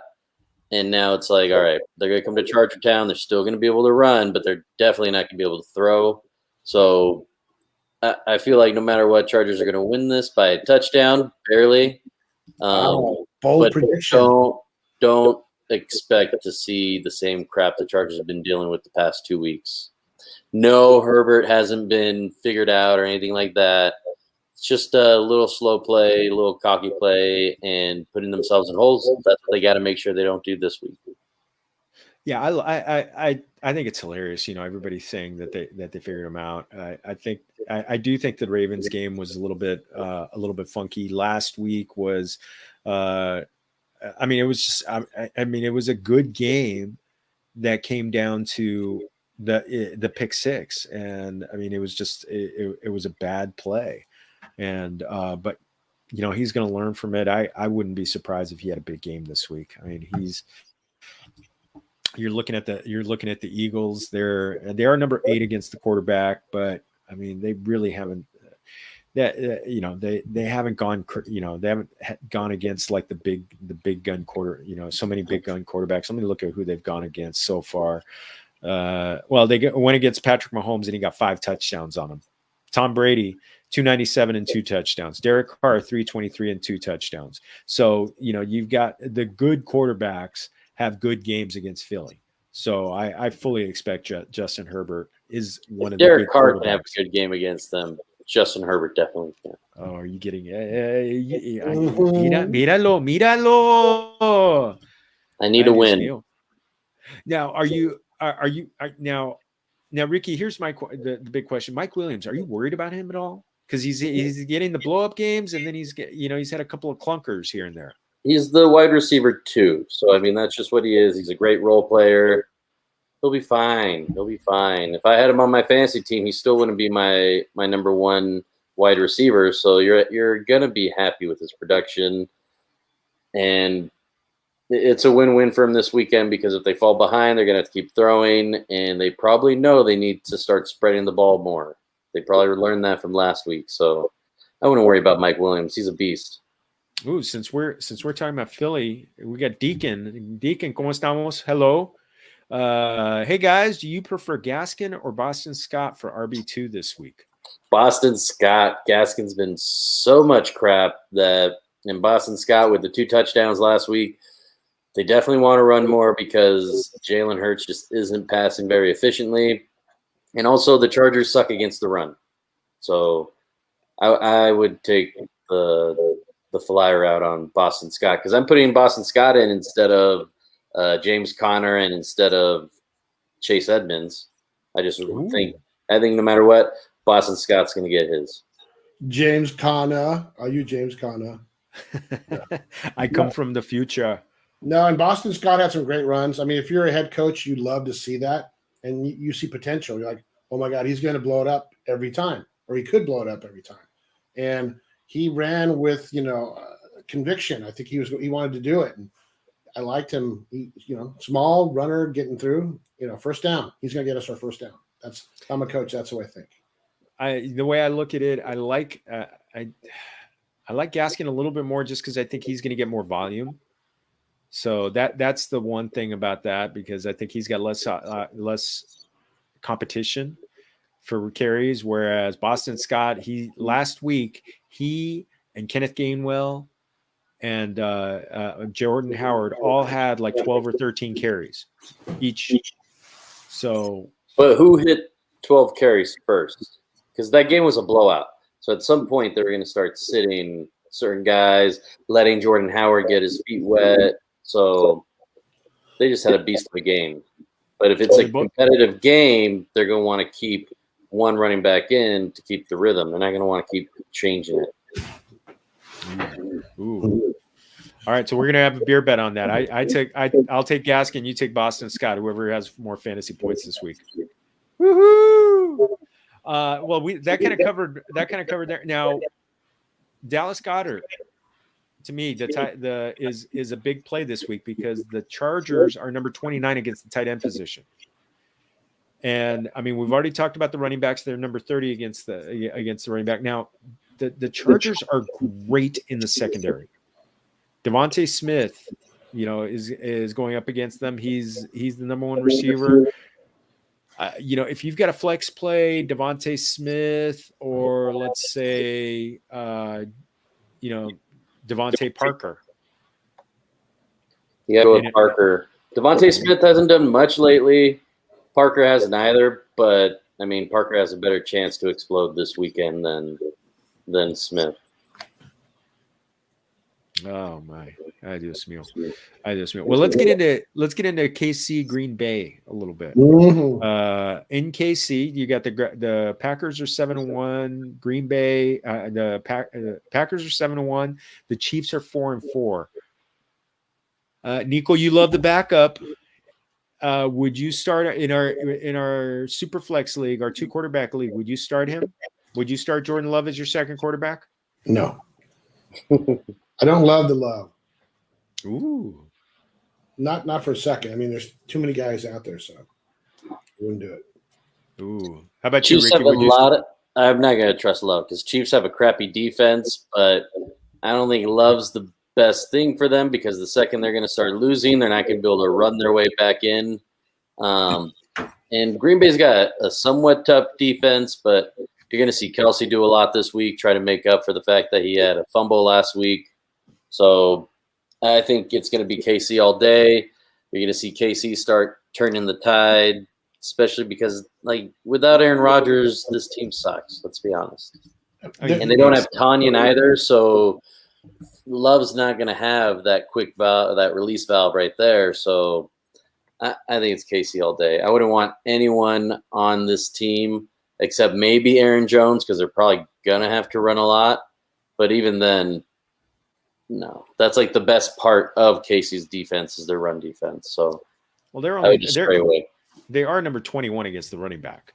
[SPEAKER 3] And now it's like, all right, they're going to come to Charger Town. They're still going to be able to run, but they're definitely not going to be able to throw. So I feel like no matter what, Chargers are going to win this by a touchdown, barely.
[SPEAKER 2] Bold prediction.
[SPEAKER 3] Don't expect to see the same crap the Chargers have been dealing with the past 2 weeks. No, Herbert hasn't been figured out or anything like that. It's just a little slow play, a little cocky play, and putting themselves in holes. That's what they got to make sure they don't do this week.
[SPEAKER 1] Yeah, I think it's hilarious. Everybody's saying that they figured them out. I do think the Ravens game was a little bit funky. Last week was, it was a good game that came down to the pick six, and it was just it was a bad play. And but he's going to learn from it. I wouldn't be surprised if he had a big game this week. You're looking at the Eagles. They are number 8 against the quarterback, but they really haven't. They haven't gone. They haven't gone against like the big gun so many big gun quarterbacks. Let me look at who they've gone against so far. They went against Patrick Mahomes and he got 5 touchdowns on him. Tom Brady, 297 and 2 touchdowns. Derek Carr, 323 and 2 touchdowns. So, you've got the good quarterbacks have good games against Philly. So I fully expect Justin Herbert is one of the
[SPEAKER 3] Derek
[SPEAKER 1] good
[SPEAKER 3] Carr
[SPEAKER 1] quarterbacks.
[SPEAKER 3] Can have a good game against them. Justin Herbert definitely can.
[SPEAKER 1] Oh, are you getting Míralo.
[SPEAKER 3] I need a win.
[SPEAKER 1] Now, now, Ricky, here's the big question. Mike Williams, are you worried about him at all? Because he's getting the blow up games, and then he's had a couple of clunkers here and there.
[SPEAKER 3] He's the wide receiver 2, so that's just what he is. He's a great role player. He'll be fine. If I had him on my fantasy team, he still wouldn't be my number 1 wide receiver. So you're gonna be happy with his production, and it's a win-win for them this weekend because if they fall behind, they're going to have to keep throwing, and they probably know they need to start spreading the ball more. They probably learned that from last week, so I wouldn't worry about Mike Williams. He's a beast.
[SPEAKER 1] Ooh, since we're talking about Philly, we got Deacon. Deacon, ¿cómo estamos? Hello. Hey guys, do you prefer Gaskin or Boston Scott for RB2 this week?
[SPEAKER 3] Boston Scott. Gaskin's been so much crap that, and Boston Scott with the 2 touchdowns last week, they definitely want to run more because Jalen Hurts just isn't passing very efficiently. And also the Chargers suck against the run. So I would take the flyer out on Boston Scott because I'm putting Boston Scott in instead of James Conner and instead of Chase Edmonds. I think no matter what, Boston Scott's going to get his.
[SPEAKER 2] James Conner. Are you James Conner?
[SPEAKER 1] I come from the future.
[SPEAKER 2] No, and Boston Scott had some great runs. I mean, if you're a head coach, you'd love to see that. And you see potential. You're like, oh my God, he's going to blow it up every time. Or he could blow it up every time. And he ran with, conviction. I think he wanted to do it. And I liked him. He, small runner getting through, first down. He's going to get us our first down. I'm a coach. That's the way I think.
[SPEAKER 1] The way I look at it, I like Gaskin a little bit more just because I think he's going to get more volume. So that's the one thing about that, because I think he's got less competition for carries, whereas Boston Scott, last week he and Kenneth Gainwell and Jordan Howard all had like 12 or 13 carries each. So,
[SPEAKER 3] but who hit 12 carries first? Because that game was a blowout. So at some point they were going to start sitting certain guys, letting Jordan Howard get his feet wet. So they just had a beast of a game. But if it's a competitive game, they're going to want to keep one running back in to keep the rhythm. They're not going to want to keep changing it.
[SPEAKER 1] Ooh. All right, so we're gonna have a beer bet on that. I'll take Gaskin, you take Boston Scott, whoever has more fantasy points this week. Woohoo! Well, that kind of covered there. Now, Dallas Goedert, to me, is a big play this week because the Chargers are number 29 against the tight end position. And I mean, we've already talked about the running backs. They're number 30 against the running back. Now, the Chargers are great in the secondary. Devontae Smith, is going up against them. He's the number one receiver. If you've got a flex play, Devontae Smith, or let's say, Devontae Parker.
[SPEAKER 3] Yeah, go with Parker. Devontae Smith hasn't done much lately. Parker hasn't either, but I mean, Parker has a better chance to explode this weekend than Smith.
[SPEAKER 1] Oh my! I do smell. Well, let's get into KC Green Bay a little bit. In KC, you got the Packers are 7-1. Green Bay, the Packers are 7-1. The Chiefs are 4-4. Nico, you love the backup. Would you start in our super flex league, our 2-quarterback league? Would you start him? Would you start Jordan Love as your second quarterback?
[SPEAKER 2] No. I don't love the Love.
[SPEAKER 1] Ooh.
[SPEAKER 2] Not for a second. I mean, there's too many guys out there, so I wouldn't do it.
[SPEAKER 1] Ooh. How about you,
[SPEAKER 3] Chiefs
[SPEAKER 1] Ricky?
[SPEAKER 3] I'm not going to trust Love because Chiefs have a crappy defense, but I don't think Love's the best thing for them because the second they're going to start losing, they're not going to be able to run their way back in. And Green Bay's got a somewhat tough defense, but you're going to see Kelsey do a lot this week, try to make up for the fact that he had a fumble last week. So I think it's going to be KC all day. You're going to see KC start turning the tide, especially because, without Aaron Rodgers, this team sucks. Let's be honest. And they don't have Tanyan either, so Love's not going to have that quick valve, that release valve right there. So I think it's KC all day. I wouldn't want anyone on this team except maybe Aaron Jones because they're probably going to have to run a lot. But even then, no. That's the best part of KC's defense is their run defense. So I would just stray away.
[SPEAKER 1] They are number 21 against the running back.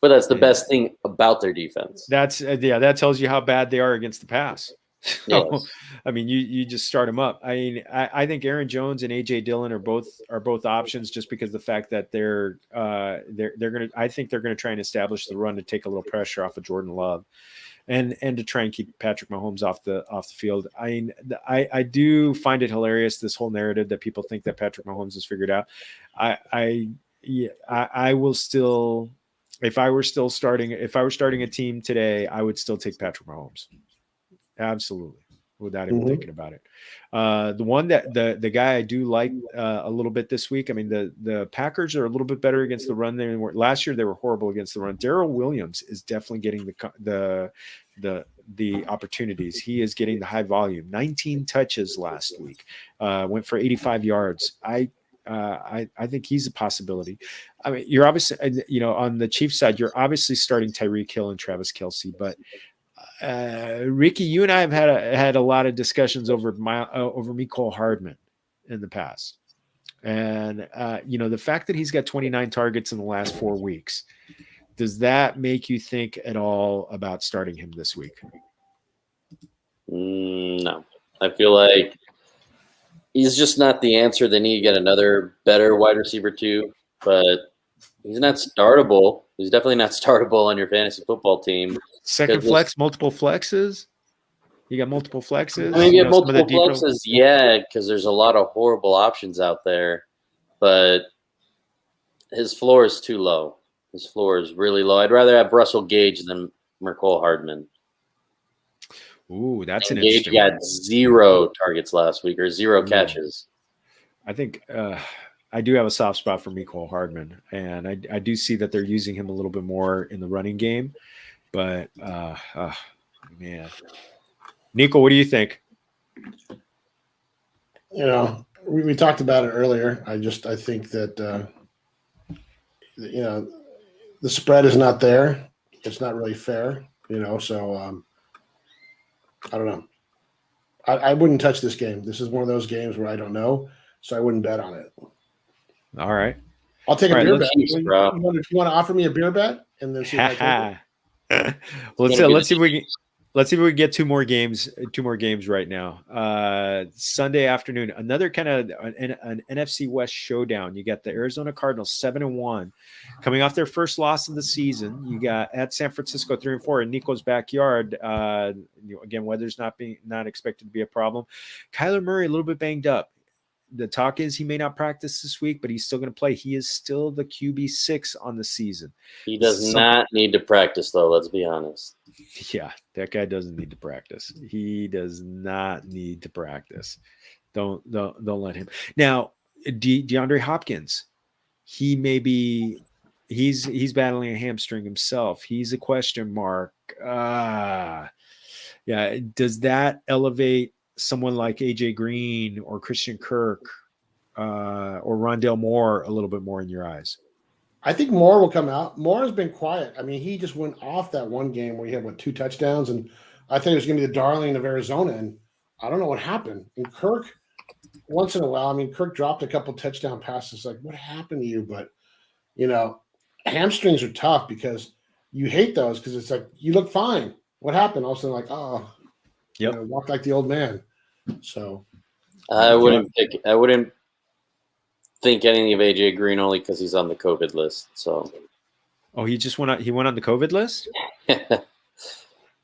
[SPEAKER 3] But that's the best thing about their defense.
[SPEAKER 1] That tells you how bad they are against the pass. So,
[SPEAKER 3] Yes.
[SPEAKER 1] I mean, you just start them up. I mean, I think Aaron Jones and AJ Dillon are both options just because the fact that they're gonna, I think they're gonna try and establish the run to take a little pressure off of Jordan Love, and to try and keep Patrick Mahomes off the field. I mean, I do find it hilarious, this whole narrative that people think that Patrick Mahomes is figured out. I will still, if I were starting a team today, I would still take Patrick Mahomes. Absolutely, without even thinking about it. The one that the guy I do like a little bit this week. I mean, the Packers are a little bit better against the run than they were last year. They were horrible against the run. Darrell Williams is definitely getting the opportunities. He is getting the high volume. 19 touches last week. Went for 85 yards. I think he's a possibility. I mean, you're obviously, on the Chiefs side, you're obviously starting Tyreek Hill and Travis Kelce, but Ricky, you and I have had a lot of discussions over Mecole Hardman in the past, and the fact that he's got 29 targets in the last 4 weeks, does that make you think at all about starting him this week?
[SPEAKER 3] No, I feel like he's just not the answer. They need to get another better wide receiver too, but he's not startable. He's definitely not startable on your fantasy football team.
[SPEAKER 1] Second flex, multiple flexes. You got multiple flexes.
[SPEAKER 3] I mean, you have multiple flexes, yeah, because there's a lot of horrible options out there, but his floor is too low. His floor is really low. I'd rather have Russell Gage than Mecole Hardman.
[SPEAKER 1] Ooh, that's
[SPEAKER 3] and
[SPEAKER 1] an
[SPEAKER 3] Gage
[SPEAKER 1] interesting
[SPEAKER 3] got
[SPEAKER 1] one.
[SPEAKER 3] 0 targets last week, or 0 catches.
[SPEAKER 1] I think I do have a soft spot for Mecole Hardman, and I do see that they're using him a little bit more in the running game. But man, Nico, what do you think?
[SPEAKER 2] We talked about it earlier. I think that the spread is not there. It's not really fair. So I don't know. I wouldn't touch this game. This is one of those games where I don't know, so I wouldn't bet on it.
[SPEAKER 1] All right.
[SPEAKER 2] I'll take a beer bet.
[SPEAKER 3] If
[SPEAKER 2] you want to offer me a beer bet and then see if I take it?
[SPEAKER 1] Well, let's see if we can get two more games right now. Sunday afternoon, another kind of an NFC West showdown. You got the Arizona Cardinals 7-1, coming off their first loss of the season. You got at San Francisco 3-4 in Nico's backyard. Again, weather's not expected to be a problem. Kyler Murray a little bit banged up. The talk is he may not practice this week, but he's still going to play. He is still the QB6 on the season.
[SPEAKER 3] He does not need to practice, though. Let's be honest.
[SPEAKER 1] Yeah, that guy doesn't need to practice. He does not need to practice. Don't let him. Now, DeAndre Hopkins, he's battling a hamstring himself. He's a question mark. Yeah, does that elevate someone like AJ Green or Christian Kirk or Rondale Moore a little bit more in your eyes?
[SPEAKER 2] I think Moore will come out. Moore has been quiet. I mean, he just went off that one game where he had 2 touchdowns, and I thought he was going to be the darling of Arizona, and I don't know what happened. And Kirk, once in a while, I mean, Kirk dropped a couple touchdown passes. Like, what happened to you? But hamstrings are tough because you hate those because it's like you look fine. What happened? All of a sudden, like, walk like the old man. So
[SPEAKER 3] I wouldn't think anything of AJ Green only because he's on the COVID list. So,
[SPEAKER 1] he just went on the COVID list.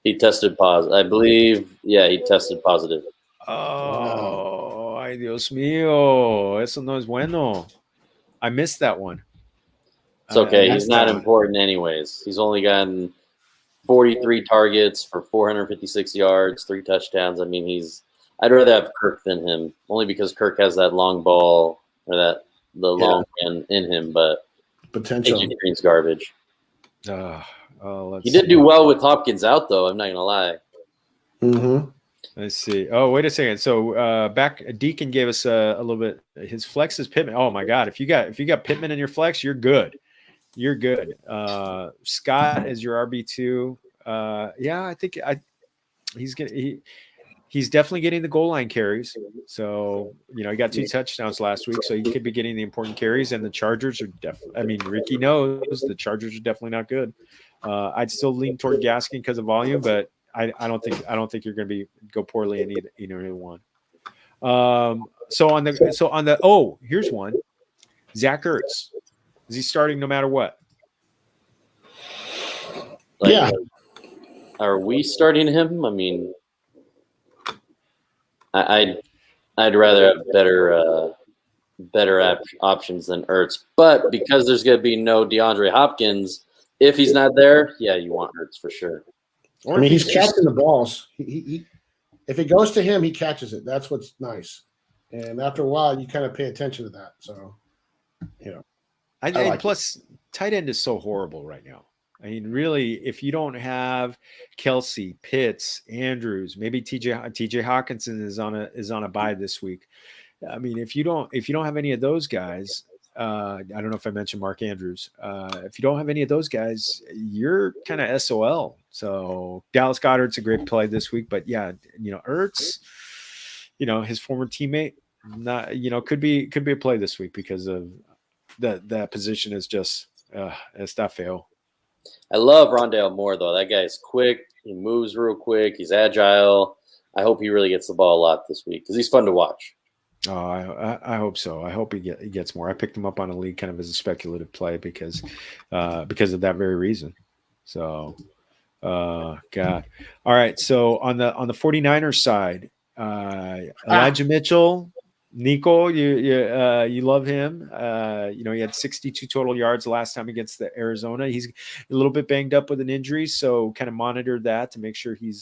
[SPEAKER 3] He tested positive, I believe. Yeah, he tested positive.
[SPEAKER 1] Oh, ay Dios mío, eso no es bueno. I missed that one.
[SPEAKER 3] It's okay. He's not important anyways. He's only gotten 43 targets for 456 yards, 3 touchdowns. I mean, I'd rather have Kirk than him, only because Kirk has that long ball or the long run in him. But
[SPEAKER 2] potential.
[SPEAKER 3] AJ Green's garbage.
[SPEAKER 1] He
[SPEAKER 3] did do well with Hopkins out, though. I'm not gonna lie.
[SPEAKER 2] Mm-hmm.
[SPEAKER 1] Let's see. Oh, wait a second. So back Deacon gave us a little bit. His flex is Pittman. Oh my God! If you got Pittman in your flex, you're good. You're good. Scott is your RB2. Yeah, I think he's definitely getting the goal line carries. So, he got 2 touchdowns last week, so he could be getting the important carries. And the Chargers are definitely, I mean, Ricky knows the Chargers are definitely not good. I'd still lean toward Gaskin because of volume, but I don't think you're going to go poorly in either one. So on the here's one. Zach Ertz. Is he starting no matter what?
[SPEAKER 2] Yeah.
[SPEAKER 3] Are we starting him? I mean, I'd rather have better options than Ertz, but because there's going to be no DeAndre Hopkins, if he's not there, yeah, you want Ertz for sure.
[SPEAKER 2] I mean, he's catching the balls. He if it goes to him, he catches it. That's what's nice. And after a while, you kind of pay attention to that. So,
[SPEAKER 1] plus tight end is so horrible right now. I mean, really, if you don't have Kelsey, Pitts, Andrews, maybe TJ Hawkinson is on a bye this week. I mean, if you don't have any of those guys, I don't know if I mentioned Mark Andrews. If you don't have any of those guys, you're kind of SOL. So Dallas Goedert's a great play this week, but yeah, Ertz, his former teammate, could be a play this week because of that position is just está feo.
[SPEAKER 3] I love Rondale Moore though. That guy's quick. He moves real quick. He's agile. I hope he really gets the ball a lot this week because he's fun to watch.
[SPEAKER 1] Oh, I hope so. I hope he gets more. I picked him up on a league kind of as a speculative play because of that very reason. So, God. All right. So on the 49ers side, Elijah Mitchell, Nico, you love him. He had 62 total yards the last time against the Arizona. He's a little bit banged up with an injury, so kind of monitor that to make sure he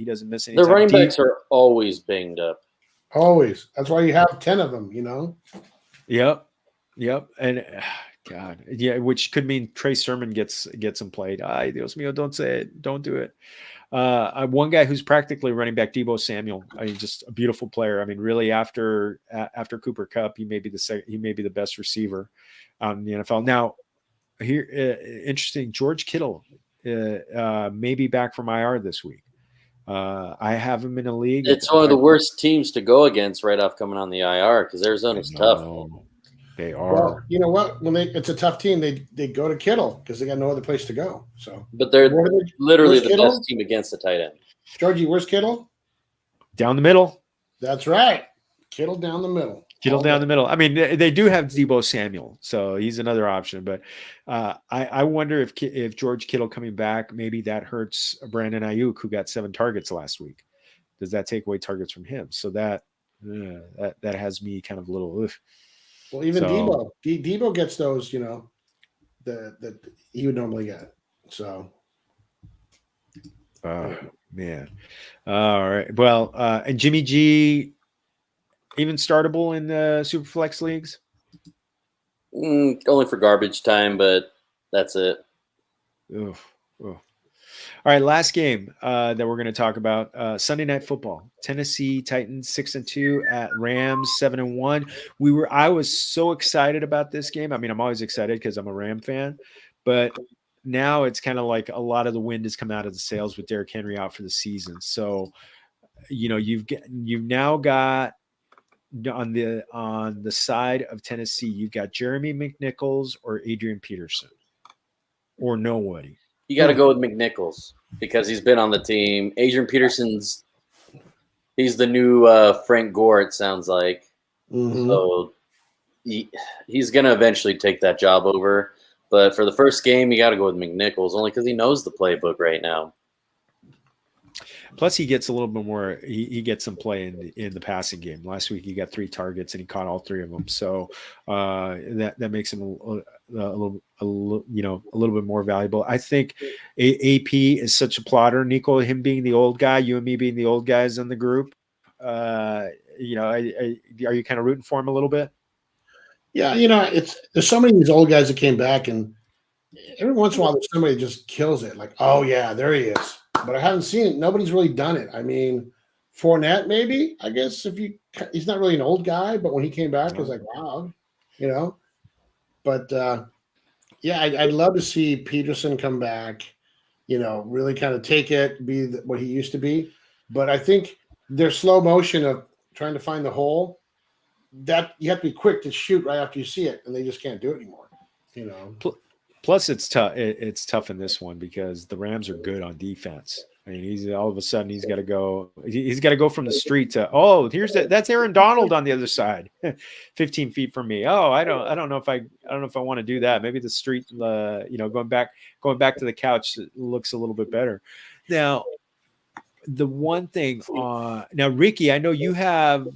[SPEAKER 1] doesn't miss any.
[SPEAKER 3] The running backs are always banged up.
[SPEAKER 2] Always. That's why you have 10 of them,
[SPEAKER 1] Yep. And God, yeah, which could mean Trey Sermon gets him played. Ay, Dios mío, don't say it. Don't do it. One guy who's practically running back, Deebo Samuel. I mean, just a beautiful player. I mean, really, after Cooper Kupp, he may be the best receiver in the NFL. Now, here, interesting. George Kittle may be back from IR this week. I have him in a league.
[SPEAKER 3] It's one of the worst teams to go against right off coming on the IR because Arizona's tough.
[SPEAKER 1] They are.
[SPEAKER 2] Well, you know what? When it's a tough team, they go to Kittle because they got no other place to go. So,
[SPEAKER 3] but they're literally the best team against the tight end.
[SPEAKER 2] Georgie, where's Kittle?
[SPEAKER 1] Down the middle.
[SPEAKER 2] That's right. Kittle down the middle.
[SPEAKER 1] The middle. I mean, they do have Deebo Samuel, so he's another option. But I wonder if George Kittle coming back, maybe that hurts Brandon Ayuk, who got 7 targets last week. Does that take away targets from him? So that has me kind of a little. Ugh.
[SPEAKER 2] Well, even Deebo gets those, that he would normally get. So.
[SPEAKER 1] Man. All right. Well, and Jimmy G. Even startable in the Superflex leagues?
[SPEAKER 3] Only for garbage time, but that's it.
[SPEAKER 1] All right, last game that we're going to talk about, Sunday Night Football. Tennessee Titans 6-2 at Rams 7-1. I was so excited about this game. I mean, I'm always excited because I'm a Ram fan, but now it's kind of like a lot of the wind has come out of the sails with Derrick Henry out for the season. So, you've now got on the side of Tennessee, you've got Jeremy McNichols or Adrian Peterson or nobody.
[SPEAKER 3] You got to go with McNichols because he's been on the team. Adrian Peterson's he's the new Frank Gore, it sounds like. Mm-hmm. So he's going to eventually take that job over. But for the first game, you got to go with McNichols only because he knows the playbook right now.
[SPEAKER 1] Plus, he gets a little bit more. He gets some play in the passing game. Last week, he got 3 targets and he caught all 3 of them. So that makes him a little bit more valuable. I think AP is such a plotter. Nico, him being the old guy, you and me being the old guys in the group. Are you kind of rooting for him a little bit?
[SPEAKER 2] Yeah, there's so many of these old guys that came back, and every once in a while, there's somebody that just kills it. Like, oh yeah, there he is. But I haven't seen it. Nobody's really done it. I mean, Fournette, maybe, I guess, he's not really an old guy, but when he came back, I was like, wow, But, I'd love to see Peterson come back, really kind of take it, be what he used to be. But I think their slow motion of trying to find the hole, that you have to be quick to shoot right after you see it, and they just can't do it anymore,
[SPEAKER 1] Plus, it's tough. It's tough in this one because the Rams are good on defense. I mean, he's all of a sudden he's got to go. He's got to go from the street to that's Aaron Donald on the other side, 15 feet from me. Oh, I don't know if I want to do that. Maybe the street, going back to the couch looks a little bit better. Now, the one thing, now Ricky, I know you have.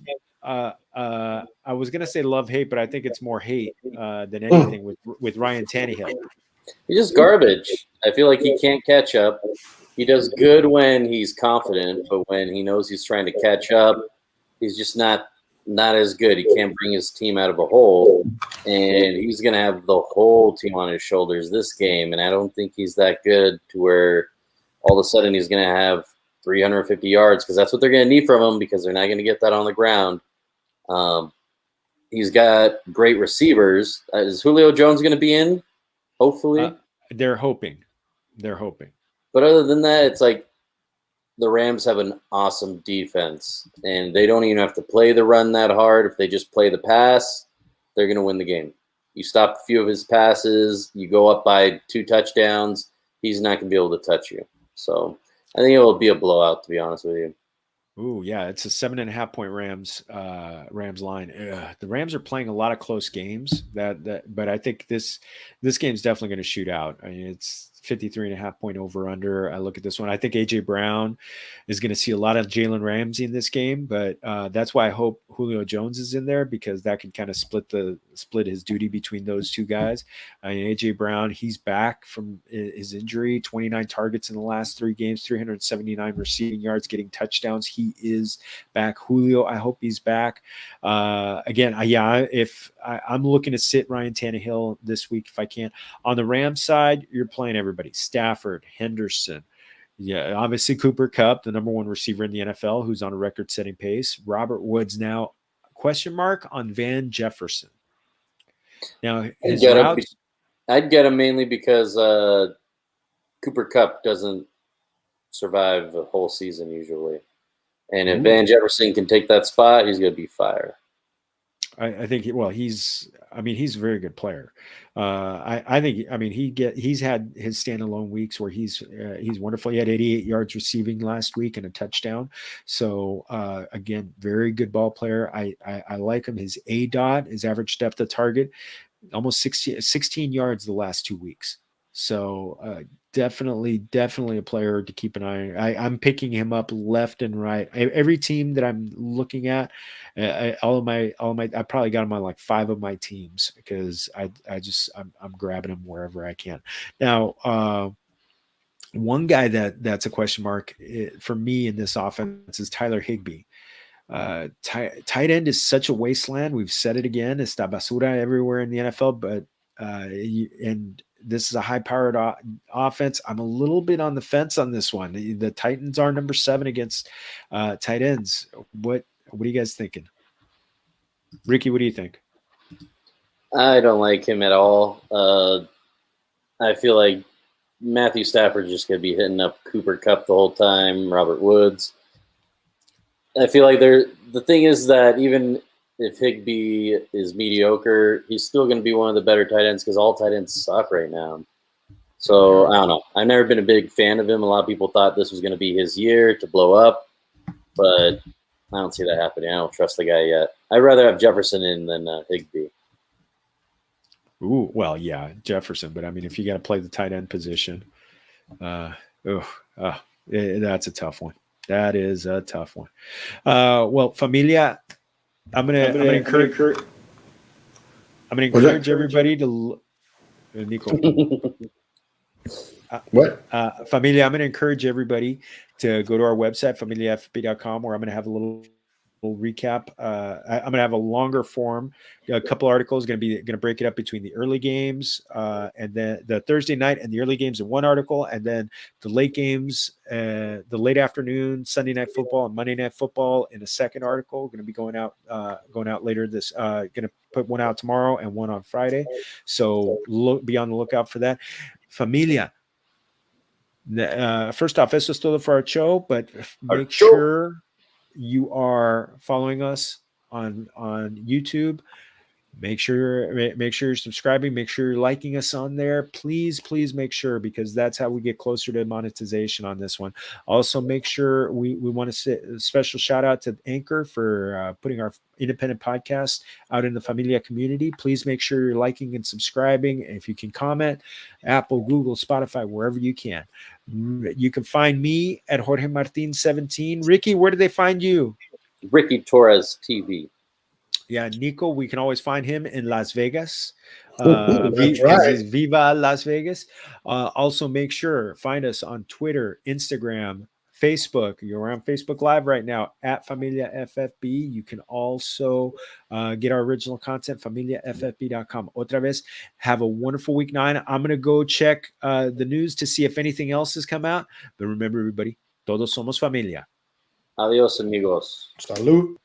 [SPEAKER 1] I was gonna say love hate, but I think it's more hate than anything with Ryan Tannehill.
[SPEAKER 3] He's just garbage. I feel like he can't catch up. He does good when he's confident, but when he knows he's trying to catch up, he's just not as good. He can't bring his team out of a hole, and he's going to have the whole team on his shoulders this game, and I don't think he's that good to where all of a sudden he's going to have 350 yards because that's what they're going to need from him because they're not going to get that on the ground. He's got great receivers. Is Julio Jones going to be in? Hopefully.
[SPEAKER 1] They're hoping.
[SPEAKER 3] But other than that, it's like the Rams have an awesome defense, and they don't even have to play the run that hard. If they just play the pass, they're going to win the game. You stop a few of his passes, you go up by 2 touchdowns, he's not going to be able to touch you. So I think it will be a blowout, to be honest with you.
[SPEAKER 1] Ooh, yeah, it's a 7.5-point Rams line. The Rams are playing a lot of close games. But I think this game's definitely going to shoot out. I mean, it's 53.5-point over under. I look at this one. I think AJ Brown is going to see a lot of Jalen Ramsey in this game, but that's why I hope Julio Jones is in there because that could kind of split his duty between those two guys. I mean, AJ Brown, he's back from his injury. 29 targets in the last 3 games, 379 receiving yards, getting touchdowns. He is back. Julio, I hope he's back. Again, I'm looking to sit Ryan Tannehill this week if I can. On the Rams side, you're playing everybody. Stafford, Henderson. Yeah, obviously Cooper Kupp, the number 1 receiver in the NFL, who's on a record-setting pace. Robert Woods now, question mark on Van Jefferson. Now, his routes.
[SPEAKER 3] I'd get him mainly because Cooper Kupp doesn't survive a whole season usually. And if Van Jefferson can take that spot, he's going to be fire.
[SPEAKER 1] I think he's a very good player. He's had his standalone weeks where he's wonderful. He had 88 yards receiving last week and a touchdown. So again, very good ball player. I like him. His his average depth of target, almost 16 yards the last 2 weeks. So definitely a player to keep an eye on. I'm picking him up left and right. Every team that I'm looking at, I probably got him on like 5 of my teams because I'm grabbing him wherever I can. Now, one guy that's a question mark for me in this offense is Tyler Higbee. Tight end is such a wasteland. We've said it again. It's the basura everywhere in the NFL, but and this is a high-powered offense. I'm a little bit on the fence on this one. The Titans are number 7 against tight ends. What are you guys thinking? Ricky, what do you think?
[SPEAKER 3] I don't like him at all. I feel like Matthew Stafford's just going to be hitting up Cooper Kupp the whole time, Robert Woods. I feel like the thing is that even if Higbee is mediocre, he's still going to be one of the better tight ends because all tight ends suck right now. So, I don't know. I've never been a big fan of him. A lot of people thought this was going to be his year to blow up, but I don't see that happening. I don't trust the guy yet. I'd rather have Jefferson in than Higbee.
[SPEAKER 1] Ooh, well, yeah, Jefferson. But, I mean, if you got to play the tight end position, that's a tough one. That is a tough one. Well, Familia, I'm gonna encourage everybody to Nico.
[SPEAKER 2] What?
[SPEAKER 1] Familia, I'm gonna encourage everybody to go to our website, familiafp.com, where I'm gonna have a little recap. I'm gonna have a longer form, a couple articles. Gonna break it up between the early games and then the Thursday night and the early games in one article, and then the late games, the late afternoon, Sunday night football and Monday night football in a second article. Going to be going out later this. Going to put one out tomorrow and one on Friday. So be on the lookout for that. Familia. First off, eso es todo for our show, but make sure you are following us on YouTube. Make sure you're subscribing. Make sure you're liking us on there. Please make sure, because that's how we get closer to monetization on this one. Also, make sure we want to say a special shout out to Anchor for putting our independent podcast out in the Familia community. Please make sure you're liking and subscribing. If you can comment, Apple, Google, Spotify, wherever you can. You can find me at Jorge Martin 17. Ricky, where do they find you?
[SPEAKER 3] Ricky Torres TV.
[SPEAKER 1] Yeah, Nico, we can always find him in Las Vegas.
[SPEAKER 2] That's
[SPEAKER 1] Because
[SPEAKER 2] right.
[SPEAKER 1] he's Viva Las Vegas. Also, make sure find us on Twitter, Instagram, Facebook. You're on Facebook Live right now at Familia FFB. You can also get our original content, familiaffb.com. Otra vez, have a wonderful week 9. I'm going to go check the news to see if anything else has come out. But remember, everybody, todos somos familia.
[SPEAKER 3] Adios, amigos.
[SPEAKER 2] Salud.